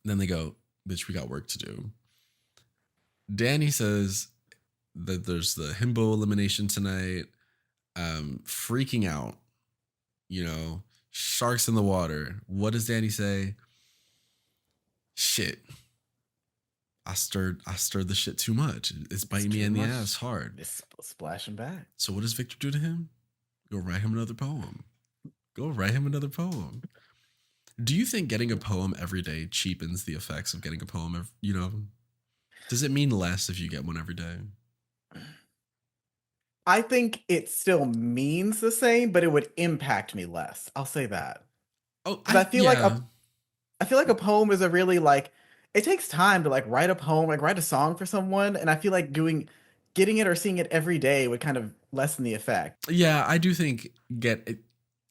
Then they go, "Bitch, we got work to do." Danny says that there's the Himbo elimination tonight. Freaking out. Sharks in the water. What does Danny say? Shit. I stirred the shit too much. It's biting me in the ass hard. It's splashing back. So what does Victor do to him? Go write him another poem. Do you think getting a poem every day cheapens the effects of getting a poem? Does it mean less if you get one every day? I think it still means the same, but it would impact me less. I'll say that. Oh, Because yeah, I feel like a poem is a really like it takes time to like write a poem, like write a song for someone, and I feel like doing getting it or seeing it every day would kind of lessen the effect. yeah. I do think get it.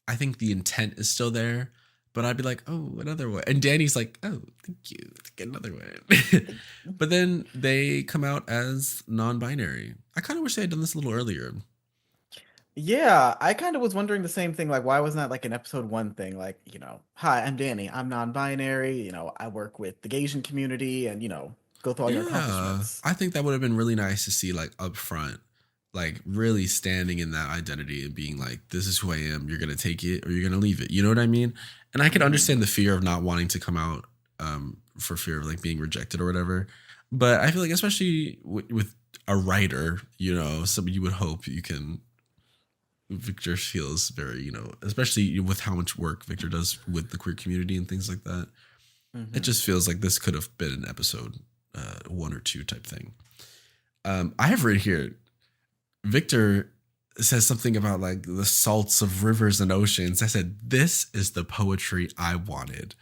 I think the intent is still there, but I'd be like, oh, another one. And Danny's like, oh, thank you. Get another one. But then they come out as non-binary. I kind of wish they had done this a little earlier. Yeah, I kind of was wondering the same thing. Like, why wasn't that like an episode one thing? Like, hi, I'm Danny. I'm non-binary. I work with the Asian community, and go through all your Yeah, accomplishments. I think that would have been really nice to see like up front, like really standing in that identity and being like, this is who I am. You're gonna take it or you're gonna leave it. You know what I mean? And I can Hmm. understand the fear of not wanting to come out for fear of like being rejected or whatever. But I feel like especially with a writer, some you would hope you can. Victor feels very, especially with how much work Victor does with the queer community and things like that. It Hmm. just feels like this could have been an episode one or two type thing. I have right here, Victor says something about like the salts of rivers and oceans. I said, this is the poetry I wanted.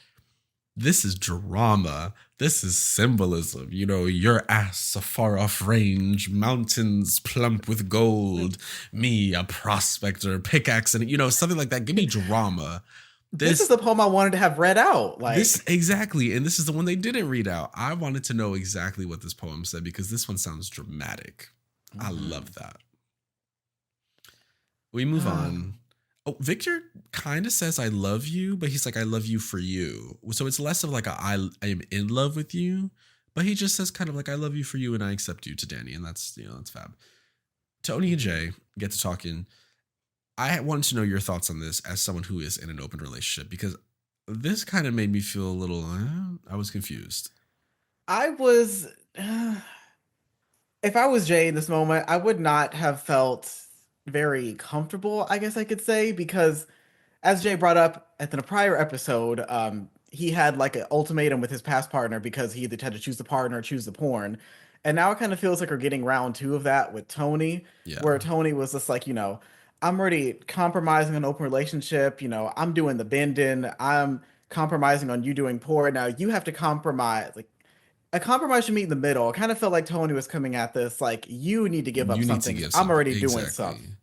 This is drama. This is symbolism. Your ass a far off range, mountains plump with gold, me a prospector, pickaxe, and something like that. Give me drama. This is This the poem I wanted to have read out. this Like, exactly, and this is the one they didn't read out. I wanted to know exactly what this poem said because this one sounds dramatic. I hmm. love that. We move on. Oh, Victor kind of says I love you, but he's like I love you for you. So it's less of like I am in love with you, but he just says kind of like I love you for you and I accept you to Danny, and that's fab. Tony and Jay get to talking. I wanted to know your thoughts on this as someone who is in an open relationship because this kind of made me feel a little. I was confused. I was, if I was Jay in this moment, I would not have felt very comfortable, I guess I could say, because as Jay brought up at the prior episode, he had like an ultimatum with his past partner because he either had to choose the partner or choose the porn. And now it kind of feels like we're getting round two of that with Tony, Yeah, where Tony was just like, I'm already compromising an open relationship. I'm doing the bending. I'm compromising on you doing porn. Now you have to compromise. Like, a compromise should meet in the middle. It kind of felt like Tony was coming at this like, you need to give up you need to something 'cause give I'm something already doing exactly. something.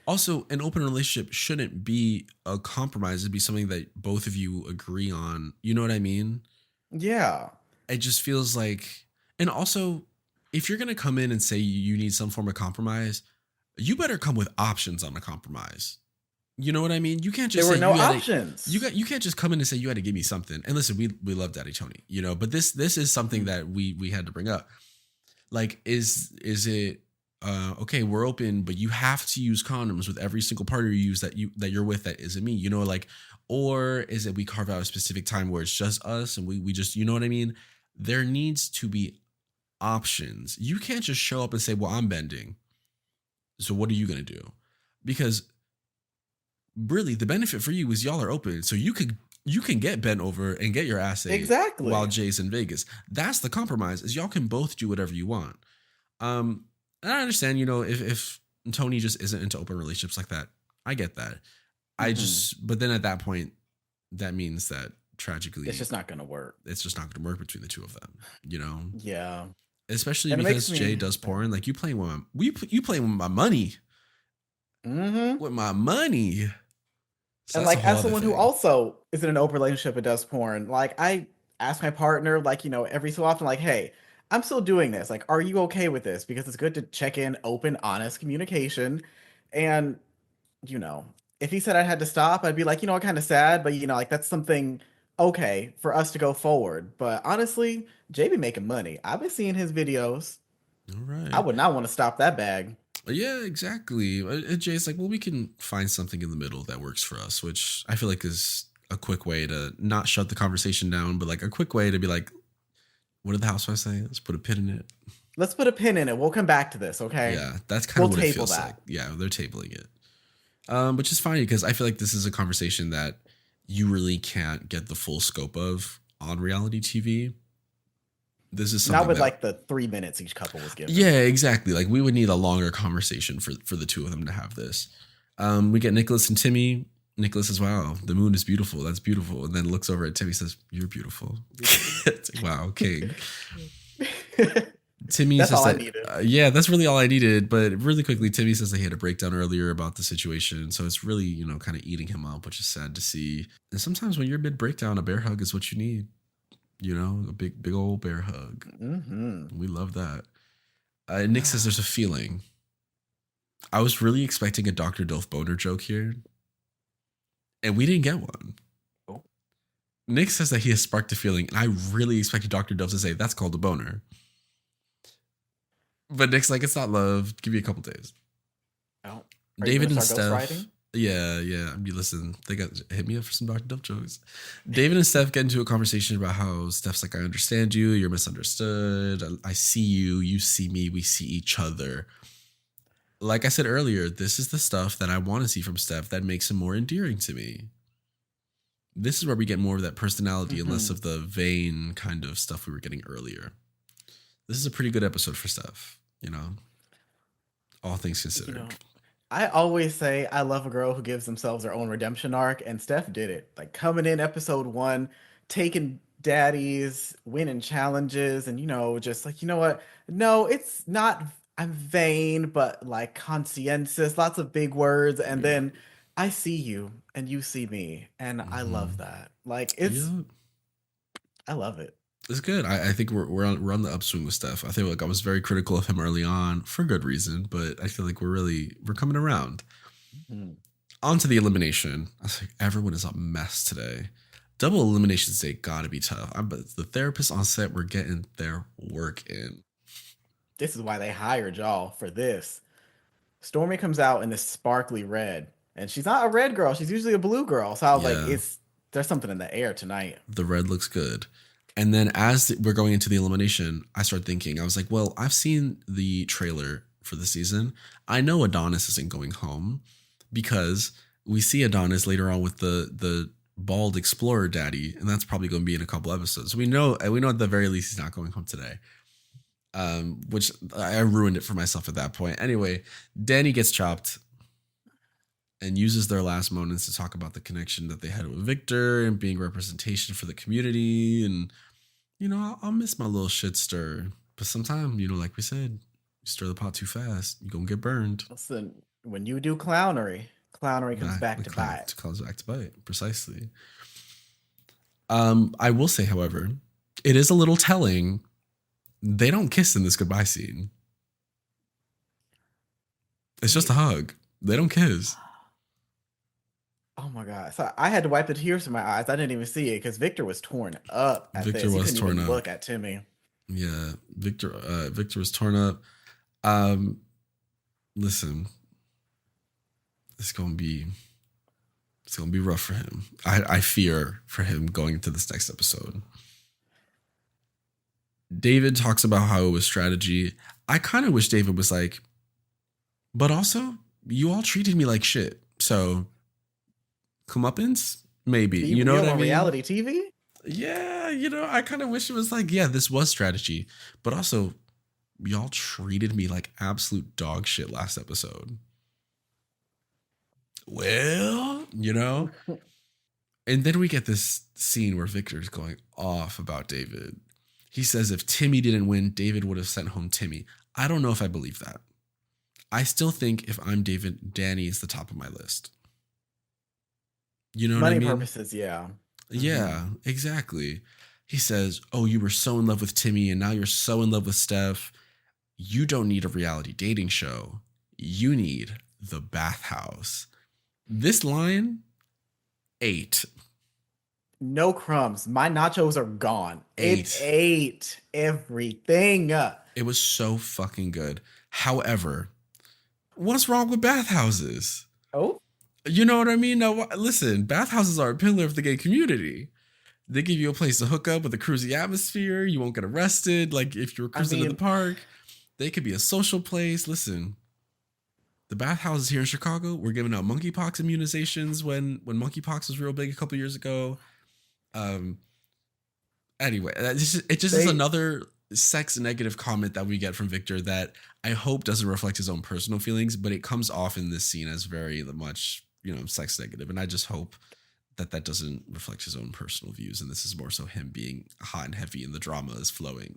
Also, an open relationship shouldn't be a compromise. It'd be something that both of you agree on. You know what I mean? Yeah. It just feels like, and also, if you're gonna come in and say you need some form of compromise, you better come with options on the compromise. You know what I mean? You can't There just say were no you had to. options. You can't just come in and say you had to give me something. And listen, we love Daddy Tony, but this is something Mhm. that we had to bring up. Like, is it okay, we're open, but you have to use condoms with every single partner you use that you're with that isn't me, like, or is it we carve out a specific time where it's just us and we just, you know what I mean? There needs to be options. You can't just show up and say, well, I'm bending. So what are you gonna do? Because really the benefit for you is y'all are open. So you can get bent over and get your ass ate while Exactly. Jay's in Vegas. That's the compromise, is y'all can both do whatever you want. And I understand, if Tony just isn't into open relationships like that. I get that. Hmm. But then at that point, that means that It's tragically, just not gonna work. it's just not going to work between the two of them. Yeah. Especially And it because makes Jay me. does porn. Like, you playing with my money, Hmm. with my money. So And that's a like whole as other someone who thing. also is in an open relationship and does porn, like I ask my partner, like, every so often, like, hey, I'm still doing this. Like, are you okay with this? Because it's good to check in, open, honest communication. And, you know, if he said I had to stop, I'd be like, I'm kind of sad, but like that's something okay for us to go forward. But honestly, Jay be making money. I've been seeing his videos. All I right. would not want to stop that bag. Yeah, exactly. And Jay's like, well, we can find something in the middle that works for us, which I feel like is a quick way to not shut the conversation down, but like a quick way to be like, what did the housewife say? Let's put a pin in it. Let's put a pin in it. We'll come back to this, okay? Yeah, that's kind We'll of what it table feels like. that. Yeah, they're tabling it. Which is funny because I feel like this is a conversation that you really can't get the full scope of on reality TV. This is Not something with that, like the 3 minutes each couple was given. yeah, exactly. Like we would need a longer conversation for the two of them to have this. We get Nicholas and Timmy. Nicholas says, "Wow, the moon is beautiful. That's beautiful." And then looks over at Timmy, says, "You're beautiful." It's like, wow, king. Timmy That's says all I that, needed. yeah, that's really all I needed. But really quickly, Timmy says that he had a breakdown earlier about the situation. So it's really, kind of eating him up, which is sad to see. And sometimes when you're mid breakdown, a bear hug is what you need. A big old bear hug. Mm-hmm. We love that. Nick says there's a feeling. I was really expecting a Dr. Dolph Boner joke here, and we didn't get one. Oh. Nick says that he has sparked a feeling, and I really expected Dr. Dolph to say, that's called a boner. But Nick's like, it's not love. Give me a couple days. Oh. David and Steph. Yeah. I mean, listen, they got hit me up for some Dr. Dolph jokes. David and Steph get into a conversation about how Steph's like, I understand you. You're misunderstood. I see you. You see me. We see each other. Like I said earlier, this is the stuff that I want to see from Steph that makes him more endearing to me. This is where we get more of that personality and less of the vain kind of stuff we were getting earlier. This is a pretty good episode for Steph, all things considered. I always say I love a girl who gives themselves their own redemption arc, and Steph did it. Like coming in episode 1, taking daddies, winning challenges, and just like, you know what? No, it's not. I'm vain, but like conscientious, lots of big words, and then I see you and you see me, and I love that. Like I love it. It's good. I think we're on the upswing with Steph. I feel like I was very critical of him early on for good reason, but I feel like we're coming around. On to the elimination. I was like, everyone is a mess today. Double elimination day gotta be tough. But the therapists on set were getting their work in. This is why they hired y'all for this. Stormy comes out in this sparkly red, and she's not a red girl. She's usually a blue girl. So I was like, there's something in the air tonight. The red looks good. And then as we're going into the elimination, I started thinking, I was like, well, I've seen the trailer for the season. I know Adonis isn't going home because we see Adonis later on with the bald explorer daddy, and that's probably going to be in a couple episodes. We know at the very least he's not going home today. Which I ruined it for myself at that point. Anyway, Danny gets chopped and uses their last moments to talk about the connection that they had with Victor and being representation for the community. And, I'll miss my little shit stir. But sometimes, like we said, you stir the pot too fast, you're going to get burned. Listen, when you do clownery comes back to bite. Comes back to bite, precisely. I will say, however, it is a little telling. They don't kiss in this goodbye scene. It's just a hug. They don't kiss. Oh my god! So I had to wipe the tears from my eyes. I didn't even see it because Victor was torn up. Victor was torn up. Look at Timmy. Yeah, Victor was torn up. Listen, it's gonna be rough for him. I fear for him going into this next episode. David talks about how it was strategy. I kind of wish David was like, but also you all treated me like shit. So comeuppance, maybe. You know what I mean? Reality TV? Yeah, I kind of wish it was like, yeah, this was strategy. But also, y'all treated me like absolute dog shit last episode. Well, And then we get this scene where Victor's going off about David. He says if Timmy didn't win, David would have sent home Timmy. I don't know if I believe that. I still think if I'm David, Danny is the top of my list. You know what I mean? Money purposes, yeah. Yeah, exactly. He says, oh, you were so in love with Timmy and now you're so in love with Steph. You don't need a reality dating show. You need the bathhouse. This line, 8. No crumbs. My nachos are gone. 8. It ate everything. It was so fucking good. However, what's wrong with bathhouses? Oh? You know what I mean? Now, listen, bathhouses are a pillar of the gay community. They give you a place to hook up with a cruisy atmosphere. You won't get arrested. Like if you're cruising in the park, they could be a social place. Listen, the bathhouses here in Chicago were giving out monkeypox immunizations when monkeypox was real big a couple years ago. Um, anyway, it just is another sex negative comment that we get from Victor that I hope doesn't reflect his own personal feelings, but it comes off in this scene as very much, sex negative. And I just hope that doesn't reflect his own personal views. And this is more so him being hot and heavy and the drama is flowing,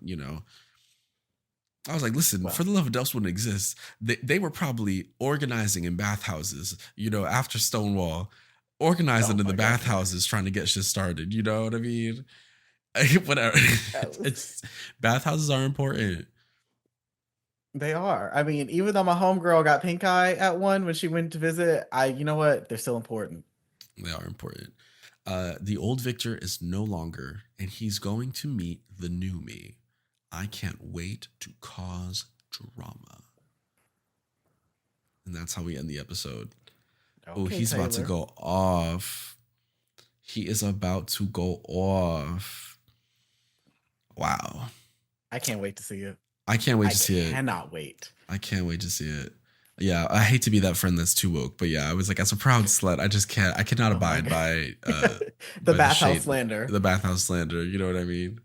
I was like, listen, For the Love of Delphs wouldn't exist. They were probably organizing in bathhouses, after Stonewall, organizing in the bathhouses trying to get shit started. You know what I mean? Whatever. Bathhouses are important. They are. I mean, even though my homegirl got pink eye at one when she went to visit, you know what? They're still important. They are important. The old Victor is no longer, and he's going to meet the new me. I can't wait to cause drama. And that's how we end the episode. Okay, he's Taylor. About to go off. He is about to go off. Wow. I can't wait to see it. I can't wait to see it. I cannot wait. I can't wait to see it. Yeah, I hate to be that friend that's too woke, but yeah, I was like, as a proud slut, I cannot abide by the bathhouse slander. The bathhouse slander, you know what I mean?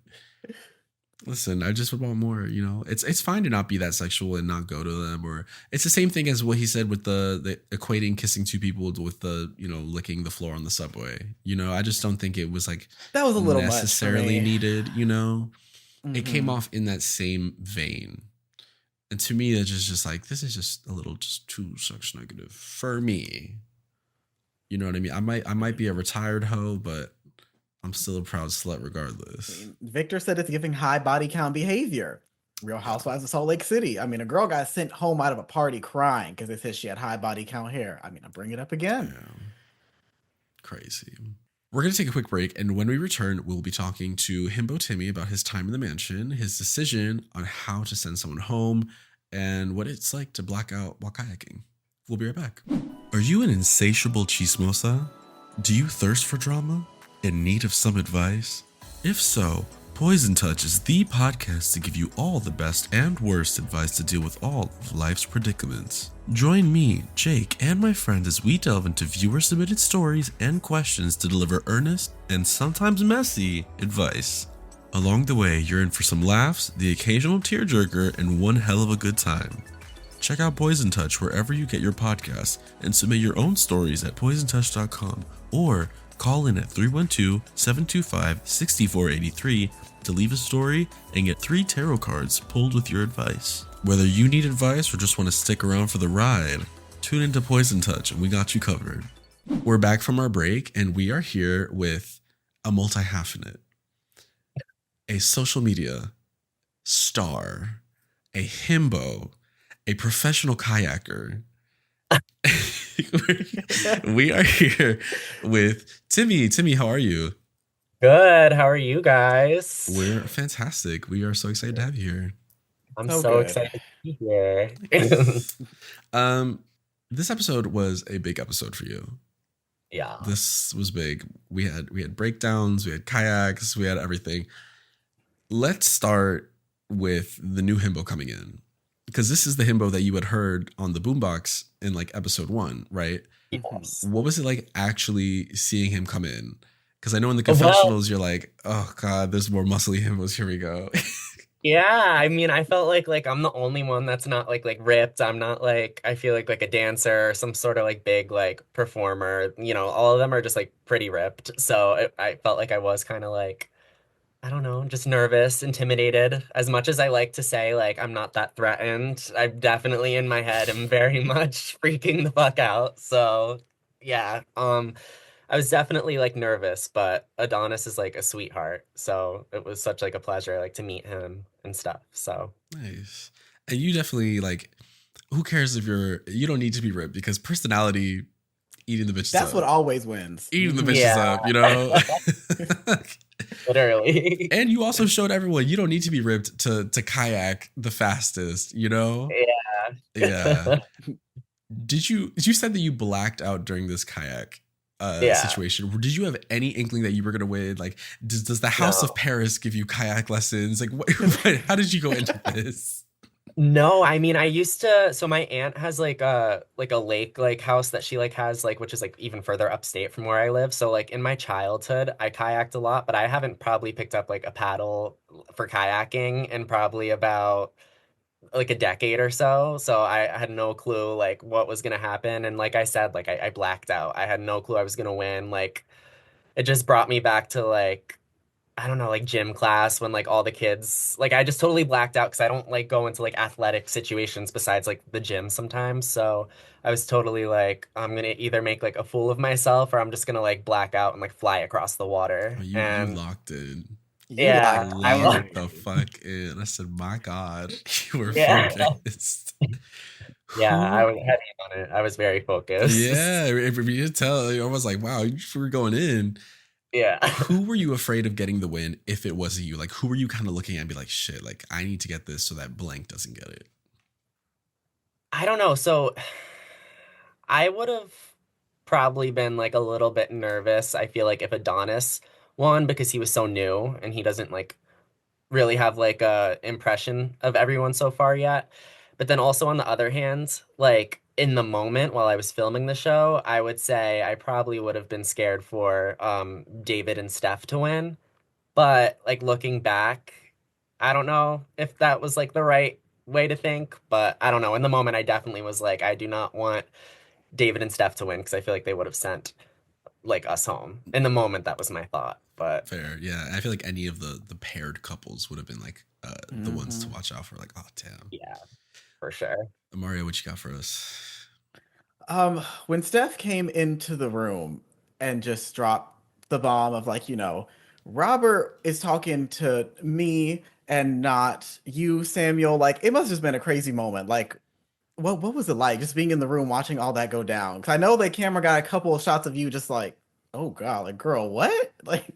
Listen, I just would want more, It's fine to not be that sexual and not go to them, or it's the same thing as what he said with the equating kissing two people with the, licking the floor on the subway. I just don't think it was like that was a little necessarily needed, Mm-hmm. It came off in that same vein. And to me, that's just like, this is just a little just too sex negative for me. You know what I mean? I might be a retired hoe, but I'm still a proud slut regardless. Victor said it's giving high body count behavior. Real Housewives of Salt Lake City. I mean, a girl got sent home out of a party crying because they said she had high body count hair. I mean, I'll bring it up again. Yeah. Crazy. We're going to take a quick break, and when we return, we'll be talking to Himbo Timmy about his time in the mansion, his decision on how to send someone home, and what it's like to black out while kayaking. We'll be right back. Are you an insatiable chismosa? Do you thirst for drama? In need of some advice? If so, Poison Touch is the podcast to give you all the best and worst advice to deal with all of life's predicaments. Join me, Jake, and my friends as we delve into viewer-submitted stories and questions to deliver earnest and sometimes messy advice. Along the way, you're in for some laughs, the occasional tearjerker, and one hell of a good time. Check out Poison Touch wherever you get your podcasts and submit your own stories at poisontouch.com or call in at 312-725-6483 to leave a story and get 3 tarot cards pulled with your advice. Whether you need advice or just want to stick around for the ride, tune into Poison Touch and we got you covered. We're back from our break and we are here with a multi-hyphenate, a social media star, a himbo, a professional kayaker. We are here with Timmy. Timmy, how are you? Good. How are you guys? We're fantastic. We are so excited to have you here. I'm so excited to be here. This episode was a big episode for you. Yeah. This was big. We had breakdowns, we had kayaks, we had everything. Let's start with the new himbo coming in. Because this is the himbo that you had heard on the boombox in like episode 1, right? Yes. What was it like actually seeing him come in? Because I know in the confessionals you're like, oh God, there's more muscly himbos. Here we go. Yeah, I mean, I felt like I'm the only one that's not like ripped. I'm not like, I feel like a dancer or some sort of like big like performer. All of them are just like pretty ripped. So I felt like I was kind of like, I don't know, just nervous, intimidated. As much as I like to say, like, I'm not that threatened, I definitely in my head am very much freaking the fuck out. So, yeah, I was definitely like nervous, but Adonis is like a sweetheart. So it was such like a pleasure like to meet him and stuff. So nice. And you definitely like, who cares if you don't need to be ripped because personality eating the bitches That's up. what always wins. Eating the bitches up, Literally. And you also showed everyone you don't need to be ripped to kayak the fastest, Yeah. Yeah. You said that you blacked out during this kayak situation. Did you have any inkling that you were gonna win? Like, does the House of Paris give you kayak lessons? Like, what, how did you go into this? No, I mean I used to so my aunt has like a lake like house that she like has like which is like even further upstate from where I live. So like in my childhood I kayaked a lot, but I haven't probably picked up like a paddle for kayaking in probably about like a decade or so. So I had no clue like what was gonna happen. And like I said, like I blacked out. I had no clue I was gonna win. Like it just brought me back to like I don't know, like gym class when like all the kids like I just totally blacked out because I don't like go into like athletic situations besides like the gym sometimes. So I was totally like, I'm gonna either make like a fool of myself or I'm just gonna like black out and like fly across the Oh, water. you And locked in. You yeah, I locked I was locked in. the fuck in. I said, my God, you were yeah. focused. Yeah, I Who? was heavy on it. I was very focused. Yeah, if you could tell, I was like, wow, you were going in. Yeah. Who were you afraid of getting the win if it wasn't you? Like, who were you kind of looking at and be like, shit, like, I need to get this so that blank doesn't get it? I don't know. So I would have probably been like a little bit nervous. I feel like if Adonis won because he was so new and he doesn't like really have like a impression of everyone so far yet. But then also on the other hand, like in the moment while I was filming the show, I would say I probably would have been scared for David and Steph to win. But like looking back, I don't know if that was like the right way to think, but I don't know. In the moment, I definitely was like, I do not want David and Steph to win because I feel like they would have sent like us home. In the moment, that was my thought. But Fair, yeah. I feel like any of the paired couples would have been like the ones to Hmm. watch out for. Like, oh damn, yeah, for sure. Mario, what you got for us? When Steph came into the room and just dropped the bomb of like, Robert is talking to me and not you, Samuel. Like, it must have just been a crazy moment. Like, what was it like just being in the room watching all that go down? Because I know the camera got a couple of shots of you just like, oh God, like, girl, what? Like,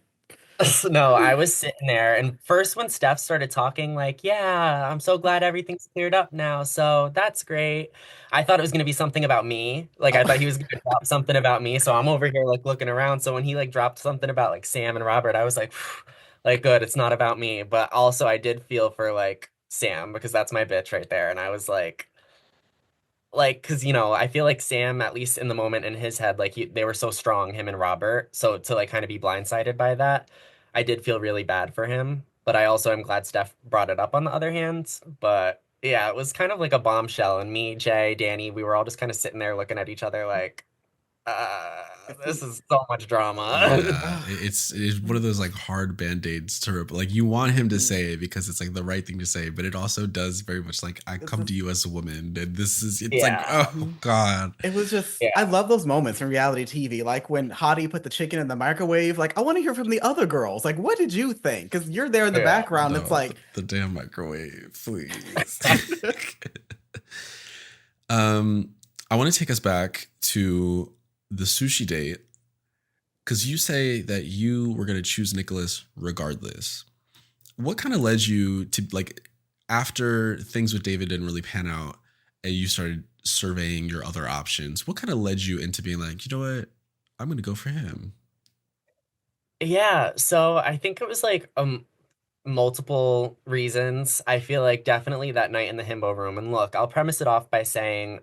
No, I was sitting there, and first when Steph started talking, like, yeah, I'm so glad everything's cleared up now, so that's great. I thought it was gonna be something about me. Like, I thought he was gonna drop something about me, so I'm over here like looking around. So when he like dropped something about like Sam and Robert, I was like, like, good, it's not about me. But also, I did feel for like Sam because that's my bitch right there, and I was like because I feel like Sam at least in the moment in his head like they were so strong him and Robert, so to like kind of be blindsided by that I did feel really bad for him, but I also am glad Steph brought it up on the other hand. But yeah, it was kind of like a bombshell, and me, Jay, Danny, we were all just kind of sitting there looking at each other like this see, is so much drama. Yeah, it's one of those like hard band-aids to rip. Like you want him to mm, say it because it's like the right thing to say, but it also does very much like I it's come a- to you as a woman, and this is it's like Yeah, oh mhm. god, It was just, I yeah, love those moments in reality TV, like when Hottie put the chicken in the microwave. Like, I want to hear from the other girls. Like, what did you think? Because you're there in the yeah. background. It's no, like, the damn microwave, please. I want to take us back to the sushi date because you say that you were going to choose Nicholas regardless. What kind of led you to like after things with David didn't really pan out and you started surveying your other options? What kind of led you into being like, you know what, I'm going to go for him? Yeah, so I think it was like multiple reasons. I feel like definitely that night in the himbo room. And look, I'll premise it off by saying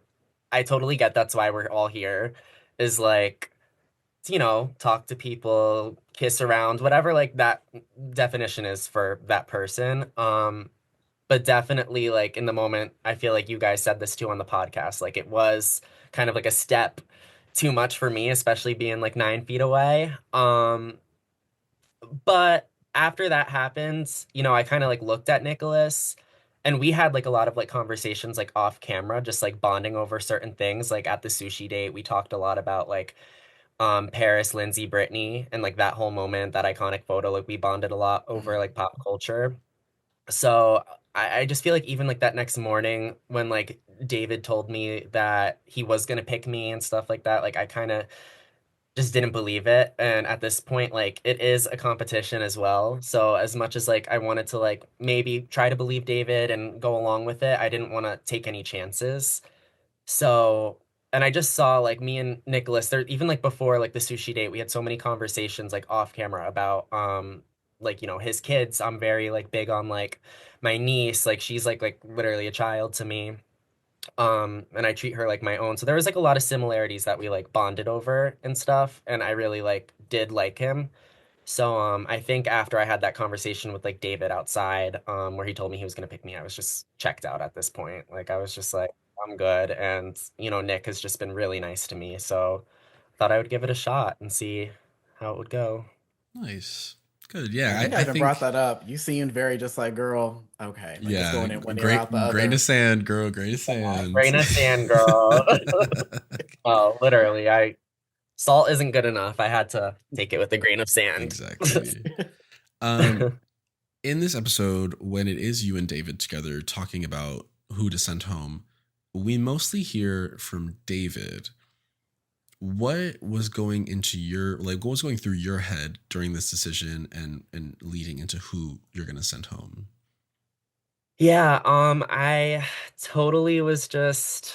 I totally get that's why we're all here, is like, talk to people, kiss around, whatever like that definition is for that person. But definitely like in the moment, I feel like you guys said this too on the podcast. Like it was kind of like a step too much for me, especially being like 9 feet away. But after that happens, I kind of like looked at Nicholas and we had like a lot of like conversations like off camera, just like bonding over certain things. Like at the sushi date, we talked a lot about like Paris, Lindsay, Brittany, and like that whole moment, that iconic photo, like we bonded a lot over mm, like pop culture. So I just feel like even like that next morning when like David told me that he was gonna pick me and stuff like that, like I kind of just didn't believe it. And at this point, like it is a competition as well. So as much as like I wanted to like maybe try to believe David and go along with it, I didn't want to take any chances. So, and I just saw like me and Nicholas there, even like before like the sushi date, we had so many conversations like off camera about like, his kids, I'm very like big on like my niece, like she's like literally a child to me. And I treat her like my own. So there was like a lot of similarities that we like bonded over and stuff, and I really like did like him. So I think after I had that conversation with like David outside, where he told me he was gonna pick me, I was just checked out at this point. Like I was just like, I'm good. And Nick has just been really nice to me. So thought I would give it a shot and see how it would go. Nice. Good. I Yeah, think I I even brought think that up. You seemed very just like, girl, okay, like it's yeah, going in one ear out the great grain of other. sand, girl, grain of sand. Grain of sand, girl. Oh, literally, I salt isn't good enough. I had to take it with a grain of sand. Exactly. Um, in this episode, when it is you and David together talking about who to send home, we mostly hear from David. What was going into your like what was going through your head during this decision and leading into who you're gonna send home? Yeah, I totally was just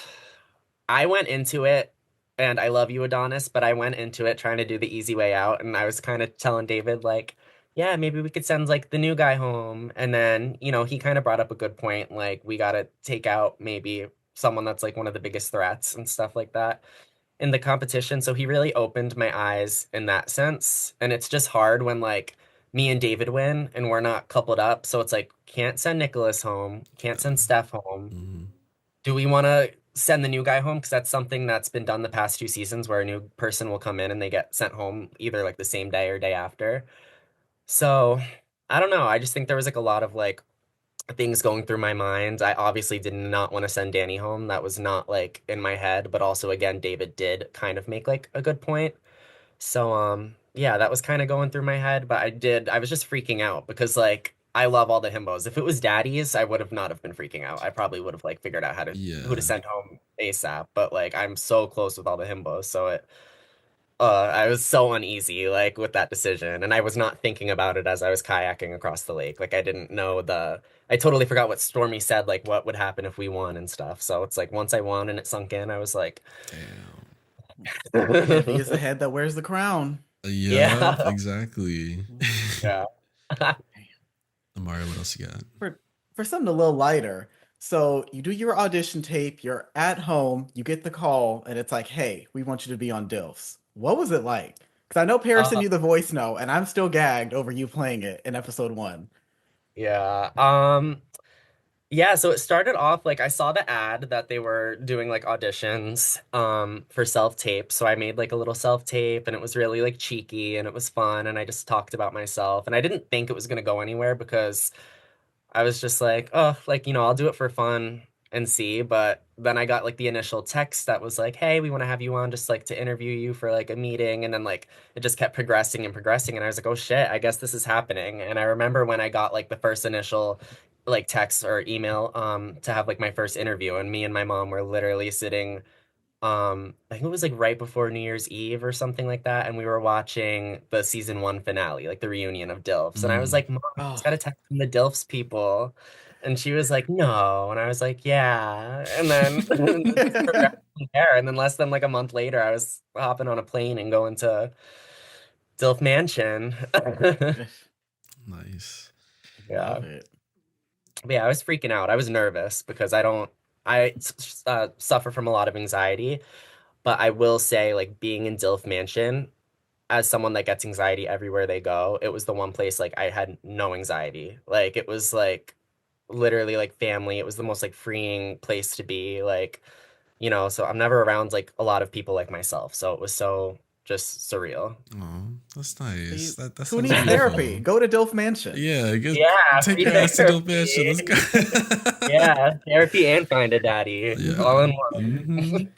I went into it and I love you, Adonis, but I went into it trying to do the easy way out and I was kind of telling David like, yeah, maybe we could send like the new guy home. And then, he kind of brought up a good point, like we gotta take out maybe someone that's like one of the biggest threats and stuff like that in the competition. So he really opened my eyes in that sense. And it's just hard when like me and David win and we're not coupled up. So it's like, can't send Nicholas home, can't send Steph home. Mhm. Do we want to send the new guy home? Because that's something that's been done the past 2 seasons where a new person will come in and they get sent home either like the same day or day after. So I don't know. I just think there was like a lot of like things going through my mind. I obviously did not want to send Danny home. That was not like in my head, but also again, David did kind of make like a good point. So yeah, that was kind of going through my head, but I was just freaking out because like I love all the himbos. If it was daddies, I would have not have been freaking out. I probably would have like figured out how to who to Yeah. send home ASAP, but like I'm so close with all the himbos, so I was so uneasy like with that decision, and I was not thinking about it as I was kayaking across the lake. Like I didn't know I totally forgot what Stormy said, like what would happen if we won and stuff. So it's like once I won and it sunk in, I was like, Damn. Heavy is the head that wears the crown. Yup, yeah, exactly. yeah. Amara, what else you got? For something a little lighter. So you do your audition tape, you're at home, you get the call, and it's like, hey, we want you to be on DILFs. What was it like? Because I know Paris sent Uh, you the voice note, and I'm still gagged over you playing it in episode one. yeah. Yeah, so it started off like I saw the ad that they were doing like auditions for self-tape. So I made like a little self-tape and it was really like cheeky and it was fun and I just talked about myself and I didn't think it was going to go anywhere because I was just like, oh, like, I'll do it for fun and see. But then I got like the initial text that was like, hey, we want to have you on just like to interview you for like a meeting. And then like it just kept progressing and progressing. And I was like, oh shit, I guess this is happening. And I remember when I got like the first initial like text or email to have like my first interview and me and my mom were literally sitting I think it was like right before New Year's Eve or something like that, and we were watching the season one finale, like the reunion of DILFs. And I was Mm. like, Mom, I just Oh, got a text from the DILFs people. And she was like, no. And I was like, yeah. And then it just progressed from there. And then less than like a month later, I was hopping on a plane and going to DILF Mansion. Nice. Yeah. love it. But yeah, I was freaking out. I was nervous because I suffer from a lot of anxiety. But I will say, like, being in DILF Mansion, as someone that gets anxiety everywhere they go, it was the one place like I had no anxiety. Like it was like literally like family. It was the most like freeing place to be. Like, so I'm never around like a lot of people like myself. So it was so just surreal. Oh, that's nice. See, That who sounds needs therapy? beautiful. Go to DILF Mansion. Yeah, Yeah, take free your ass to Dope Mansion. therapy. Let's go. Yeah, therapy and find a daddy Yeah. all in Hmm. one.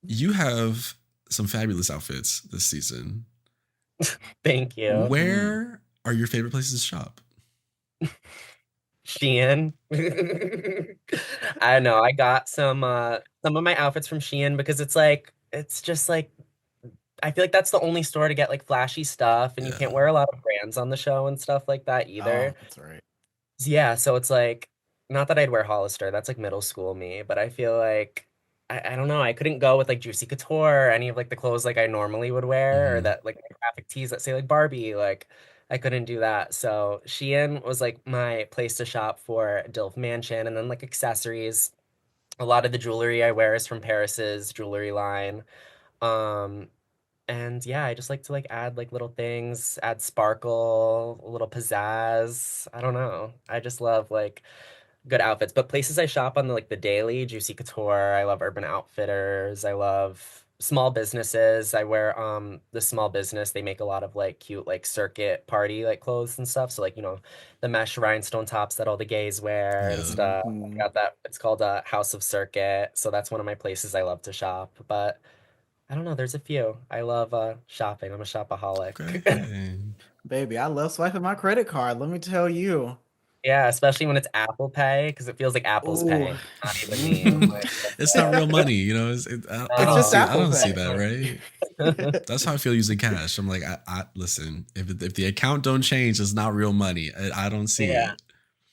You have some fabulous outfits this season. Thank you. Mhm. Where are your favorite places to shop? Shein. I know. I got some of my outfits from Shein because it's just like I feel like that's the only store to get like flashy stuff and you can't Yeah. wear a lot of brands on the show and stuff like that Oh, either. that's right. Yeah, so it's like not that I'd wear Hollister, that's like middle school me, but I feel like I don't know, I couldn't go with like Juicy Couture or any of like the clothes like I normally would wear or Hmm. that like graphic tees that say like Barbie. Like I couldn't do that. So Shein was like my place to shop for Dilf Mansion, and then like accessories. A lot of the jewelry I wear is from Paris's jewelry line. Um, and yeah, I just like to like add like little things, add sparkle, a little pizzazz. I don't know. I just love like good outfits. But places I shop on like the daily, Juicy Couture. I love Urban Outfitters. I love small businesses. I wear the small business. They make a lot of like cute like circuit party like clothes and stuff. So like, the mesh rhinestone tops that all the gays wear and Yeah. stuff. I Mhm. got that. It's called House of Circuit. So that's one of my places I love to shop. But I don't know, there's a few. I love shopping. I'm a Okay. shopaholic. Baby, I love swiping my credit card. Let me tell you. Yeah, especially when it's Apple Pay, because it feels like Apple's Ooh. paying, not even me. I'm Mhm. like, what It's not the real money, I It's don't just No. see. I Apple don't see Pay. that, right? That's how I feel using cash. I'm like, I listen. If the account don't change, it's not real money. I don't see Yeah.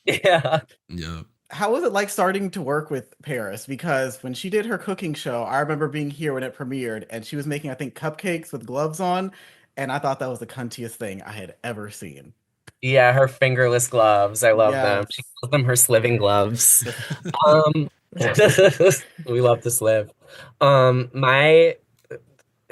it. Yeah. Yeah. How was it like starting to work with Paris? Because when she did her cooking show, I remember being here when it premiered, and she was making, I think, cupcakes with gloves on, and I thought that was the cuntiest thing I had ever seen. Yeah, her fingerless gloves. I love them. She Yes. calls them her sliving gloves. Um, we love to sliv. My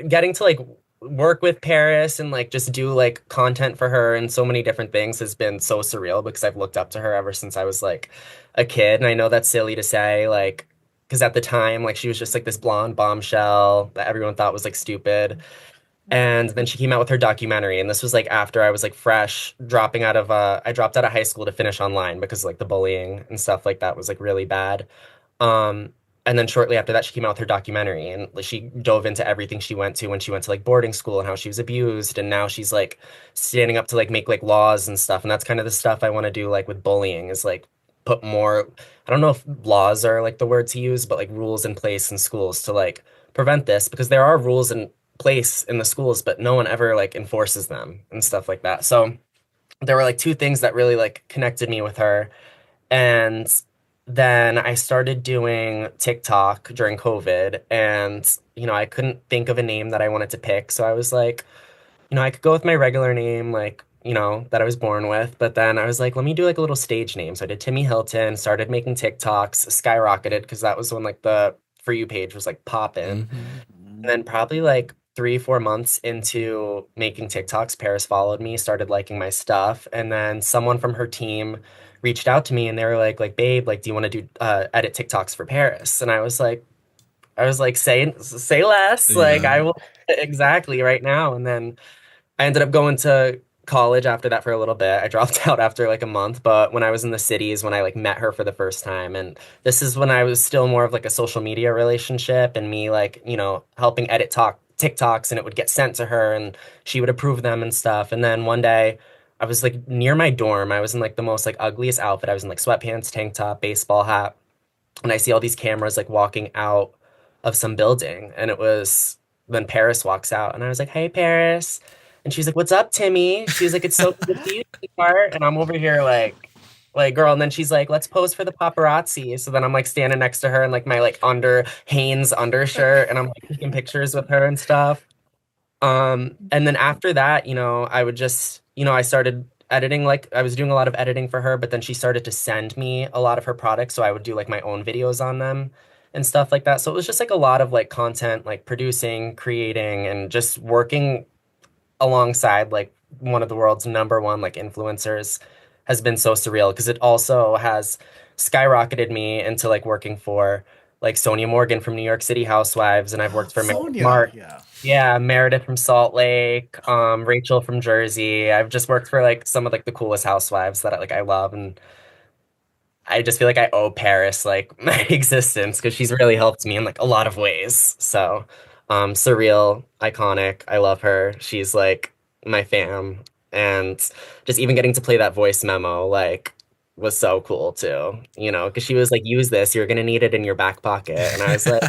getting to like work with Paris and like just do like content for her and so many different things has been so surreal because I've looked up to her ever since I was like a kid. And I know that's silly to say, like, because at the time, like, she was just like this blonde bombshell that everyone thought was like stupid. And then she came out with her documentary, and this was like after I was like fresh dropping out of I dropped out of high school to finish online because like the bullying and stuff like that was like really bad. Um, and then shortly after that, she came out with her documentary, and like, she dove into everything she went to when she went to like boarding school and how she was abused, and now she's like standing up to like make like laws and stuff, and that's kind of the stuff I want to do like with bullying is like put more, I don't know if laws are like the word to use, but like rules in place in schools to like prevent this because there are rules in place in the schools, but no one ever like enforces them and stuff like that. So there were like two things that really like connected me with her. And then I started doing TikTok during COVID, and I couldn't think of a name that I wanted to pick. So I was like, I could go with my regular name, like, that I was born with, but then I was like, let me do like a little stage name. So I did Timmy Hilton, started making TikToks, skyrocketed because that was when like the For You page was like popping. Hmm. And then probably like 3, 4 months into making TikToks, Paris followed me, started liking my stuff, and then someone from her team reached out to me and they were like, babe, like, do you want to do edit TikToks for Paris? And I was like, say less, like Yeah. I will exactly right now. And then I ended up going to college after that for a little bit. I dropped out after like a month, but when I was in the city is when I like met her for the first time. And this is when I was still more of like a social media relationship and me like, helping edit TikToks and it would get sent to her and she would approve them and stuff. And then one day I was like near my dorm. I was in like the most like ugliest outfit. I was in like sweatpants, tank top, baseball hat, and I see all these cameras like walking out of some building, and it was then Paris walks out, and I was like, "Hey, Paris," and she's like, "What's up, Timmy?" She was like, "It's so good to see you, sweetheart," and I'm over here like, girl, and then she's like, "Let's pose for the paparazzi." So then I'm like standing next to her in like my like under Hanes undershirt, and I'm like taking pictures with her and stuff. And then after that, I would just, I started editing, like I was doing a lot of editing for her, but then she started to send me a lot of her products. So I would do like my own videos on them and stuff like that. So it was just like a lot of like content, like producing, creating, and just working alongside like one of the world's number one like influencers has been so surreal because it also has skyrocketed me into like working for like Sonia Morgan from New York City Housewives, and I've worked for Meredith Sonia, Mark. yeah. Yeah, Meredith from Salt Lake, Rachel from Jersey. I've just worked for like some of like the coolest housewives that I love, and I just feel like I owe Paris like my existence because she's really helped me in like a lot of ways. So, surreal, iconic. I love her. She's like my fam, and just even getting to play that voice memo like was so cool too. Because she was like, "Use this. You're gonna need it in your back pocket," and I was like,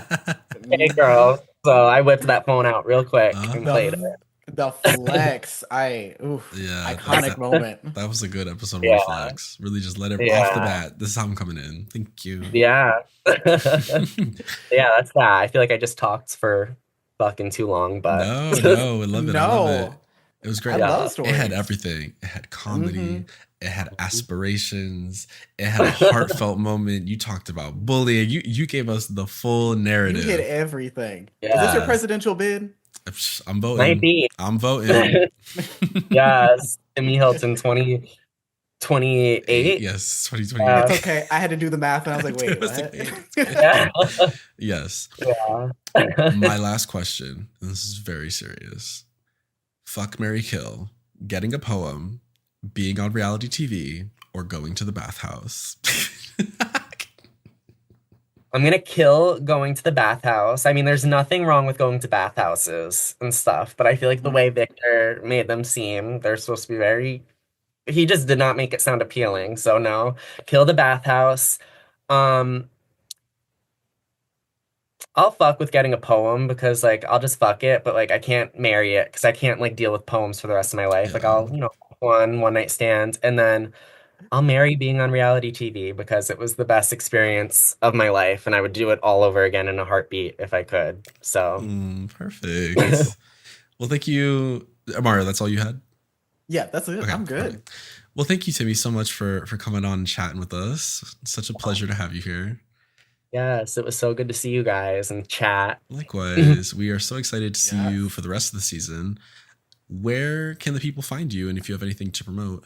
"Hey, Hmm. girl." So I whipped that phone out real quick and The played f- it. the flex, Yeah, iconic moment. that was a good episode one Yeah, flex. Really just let it off the yeah, bat. This is how I'm coming in. Thank you. yeah. Yeah, that's that. I feel like I just talked for fucking too long, but No, no, I love it. I love it. No. It was I great. love It had stories. everything. It had Hmm. comedy. It had aspirations. It had a heartfelt moment. You talked about bullying. You gave us the full You hit narrative. everything. Is this your Yeah, Yes. presidential bid? I'm might voting. be. I'm voting. Yes, Timmy Hilton 2028. Yes, It's 2028. okay. I had to do the math and I was like, wait, I was like, what? wait, it's good. Yeah. Yes. Yeah. My last question, and this is very serious. Fuck Mary Kill, getting a poem, being on reality TV, or going to the bathhouse. I'm gonna kill going to the bathhouse. I mean, there's nothing wrong with going to bathhouses and stuff, but I feel like the way Victor made them seem, they're supposed to be very. He just did not make it sound appealing. So no, kill the bathhouse. Um, I'll fuck with getting a poem because like I'll just fuck it, but like I can't marry it because I can't like deal with poems for the rest of my life. Like Yeah. I'll, one night stand, and then I'll marry being on reality TV because it was the best experience of my life, and I would do it all over again in a heartbeat if I could. So, Perfect. Well, thank you, Mario. That's all you had. Yeah, that's it. Okay, I'm good. perfect. Well, thank you, Timmy, so much for coming on and chatting with us. It's such a pleasure to have you here. yes, it was so good to see you guys and chat. Likewise, we are so excited to see you Yes. for the rest of the season. Where can the people find you? And if you have anything to promote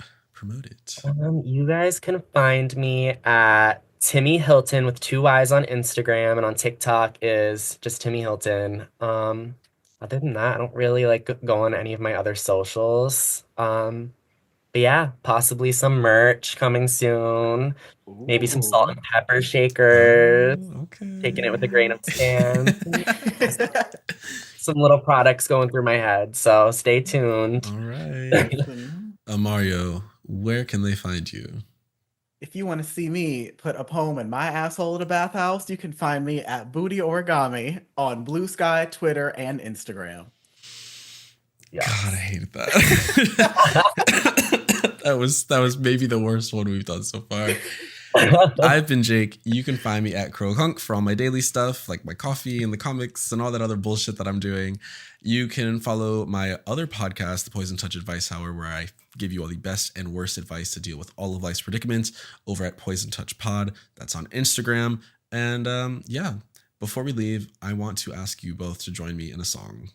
it. You guys can find me at Timmy Hilton with two Y's on Instagram, and on TikTok is just Timmy Hilton. Other than that, I don't really like go on any of my other socials. But yeah, possibly some merch coming soon. Maybe some salt Ooh. and pepper shakers. Oh, Taking it with a grain okay. of sand. Some little products going through my head, so stay tuned. All right. Listen, Mario, where can they find you? if you want to see me put a poem in my asshole at a bathhouse, you can find me at Booty Origami on Blue Sky, Twitter, and Instagram. God, I Yes. hated that. that was maybe the worst one we've done so far. I've been Jake. You can find me at Crow Hunk for all my daily stuff, like my coffee and the comics and all that other bullshit that I'm doing. You can follow my other podcast, the Poison Touch Advice Hour, where I give you all the best and worst advice to deal with all of life's predicaments over at Poison Touch Pod. That's on Instagram. And yeah, before we leave, I want to ask you both to join me in a song.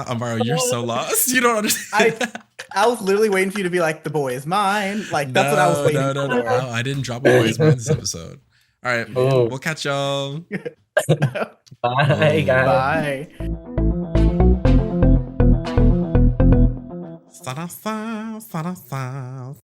Amaro, you're so lost. You don't understand. I was literally waiting for you to be like, the boy is mine. Like, that's what I was waiting no. for. Oh, I didn't drop a boy's mind this episode. All right, Oh. we'll catch y'all. Bye, guys. Bye.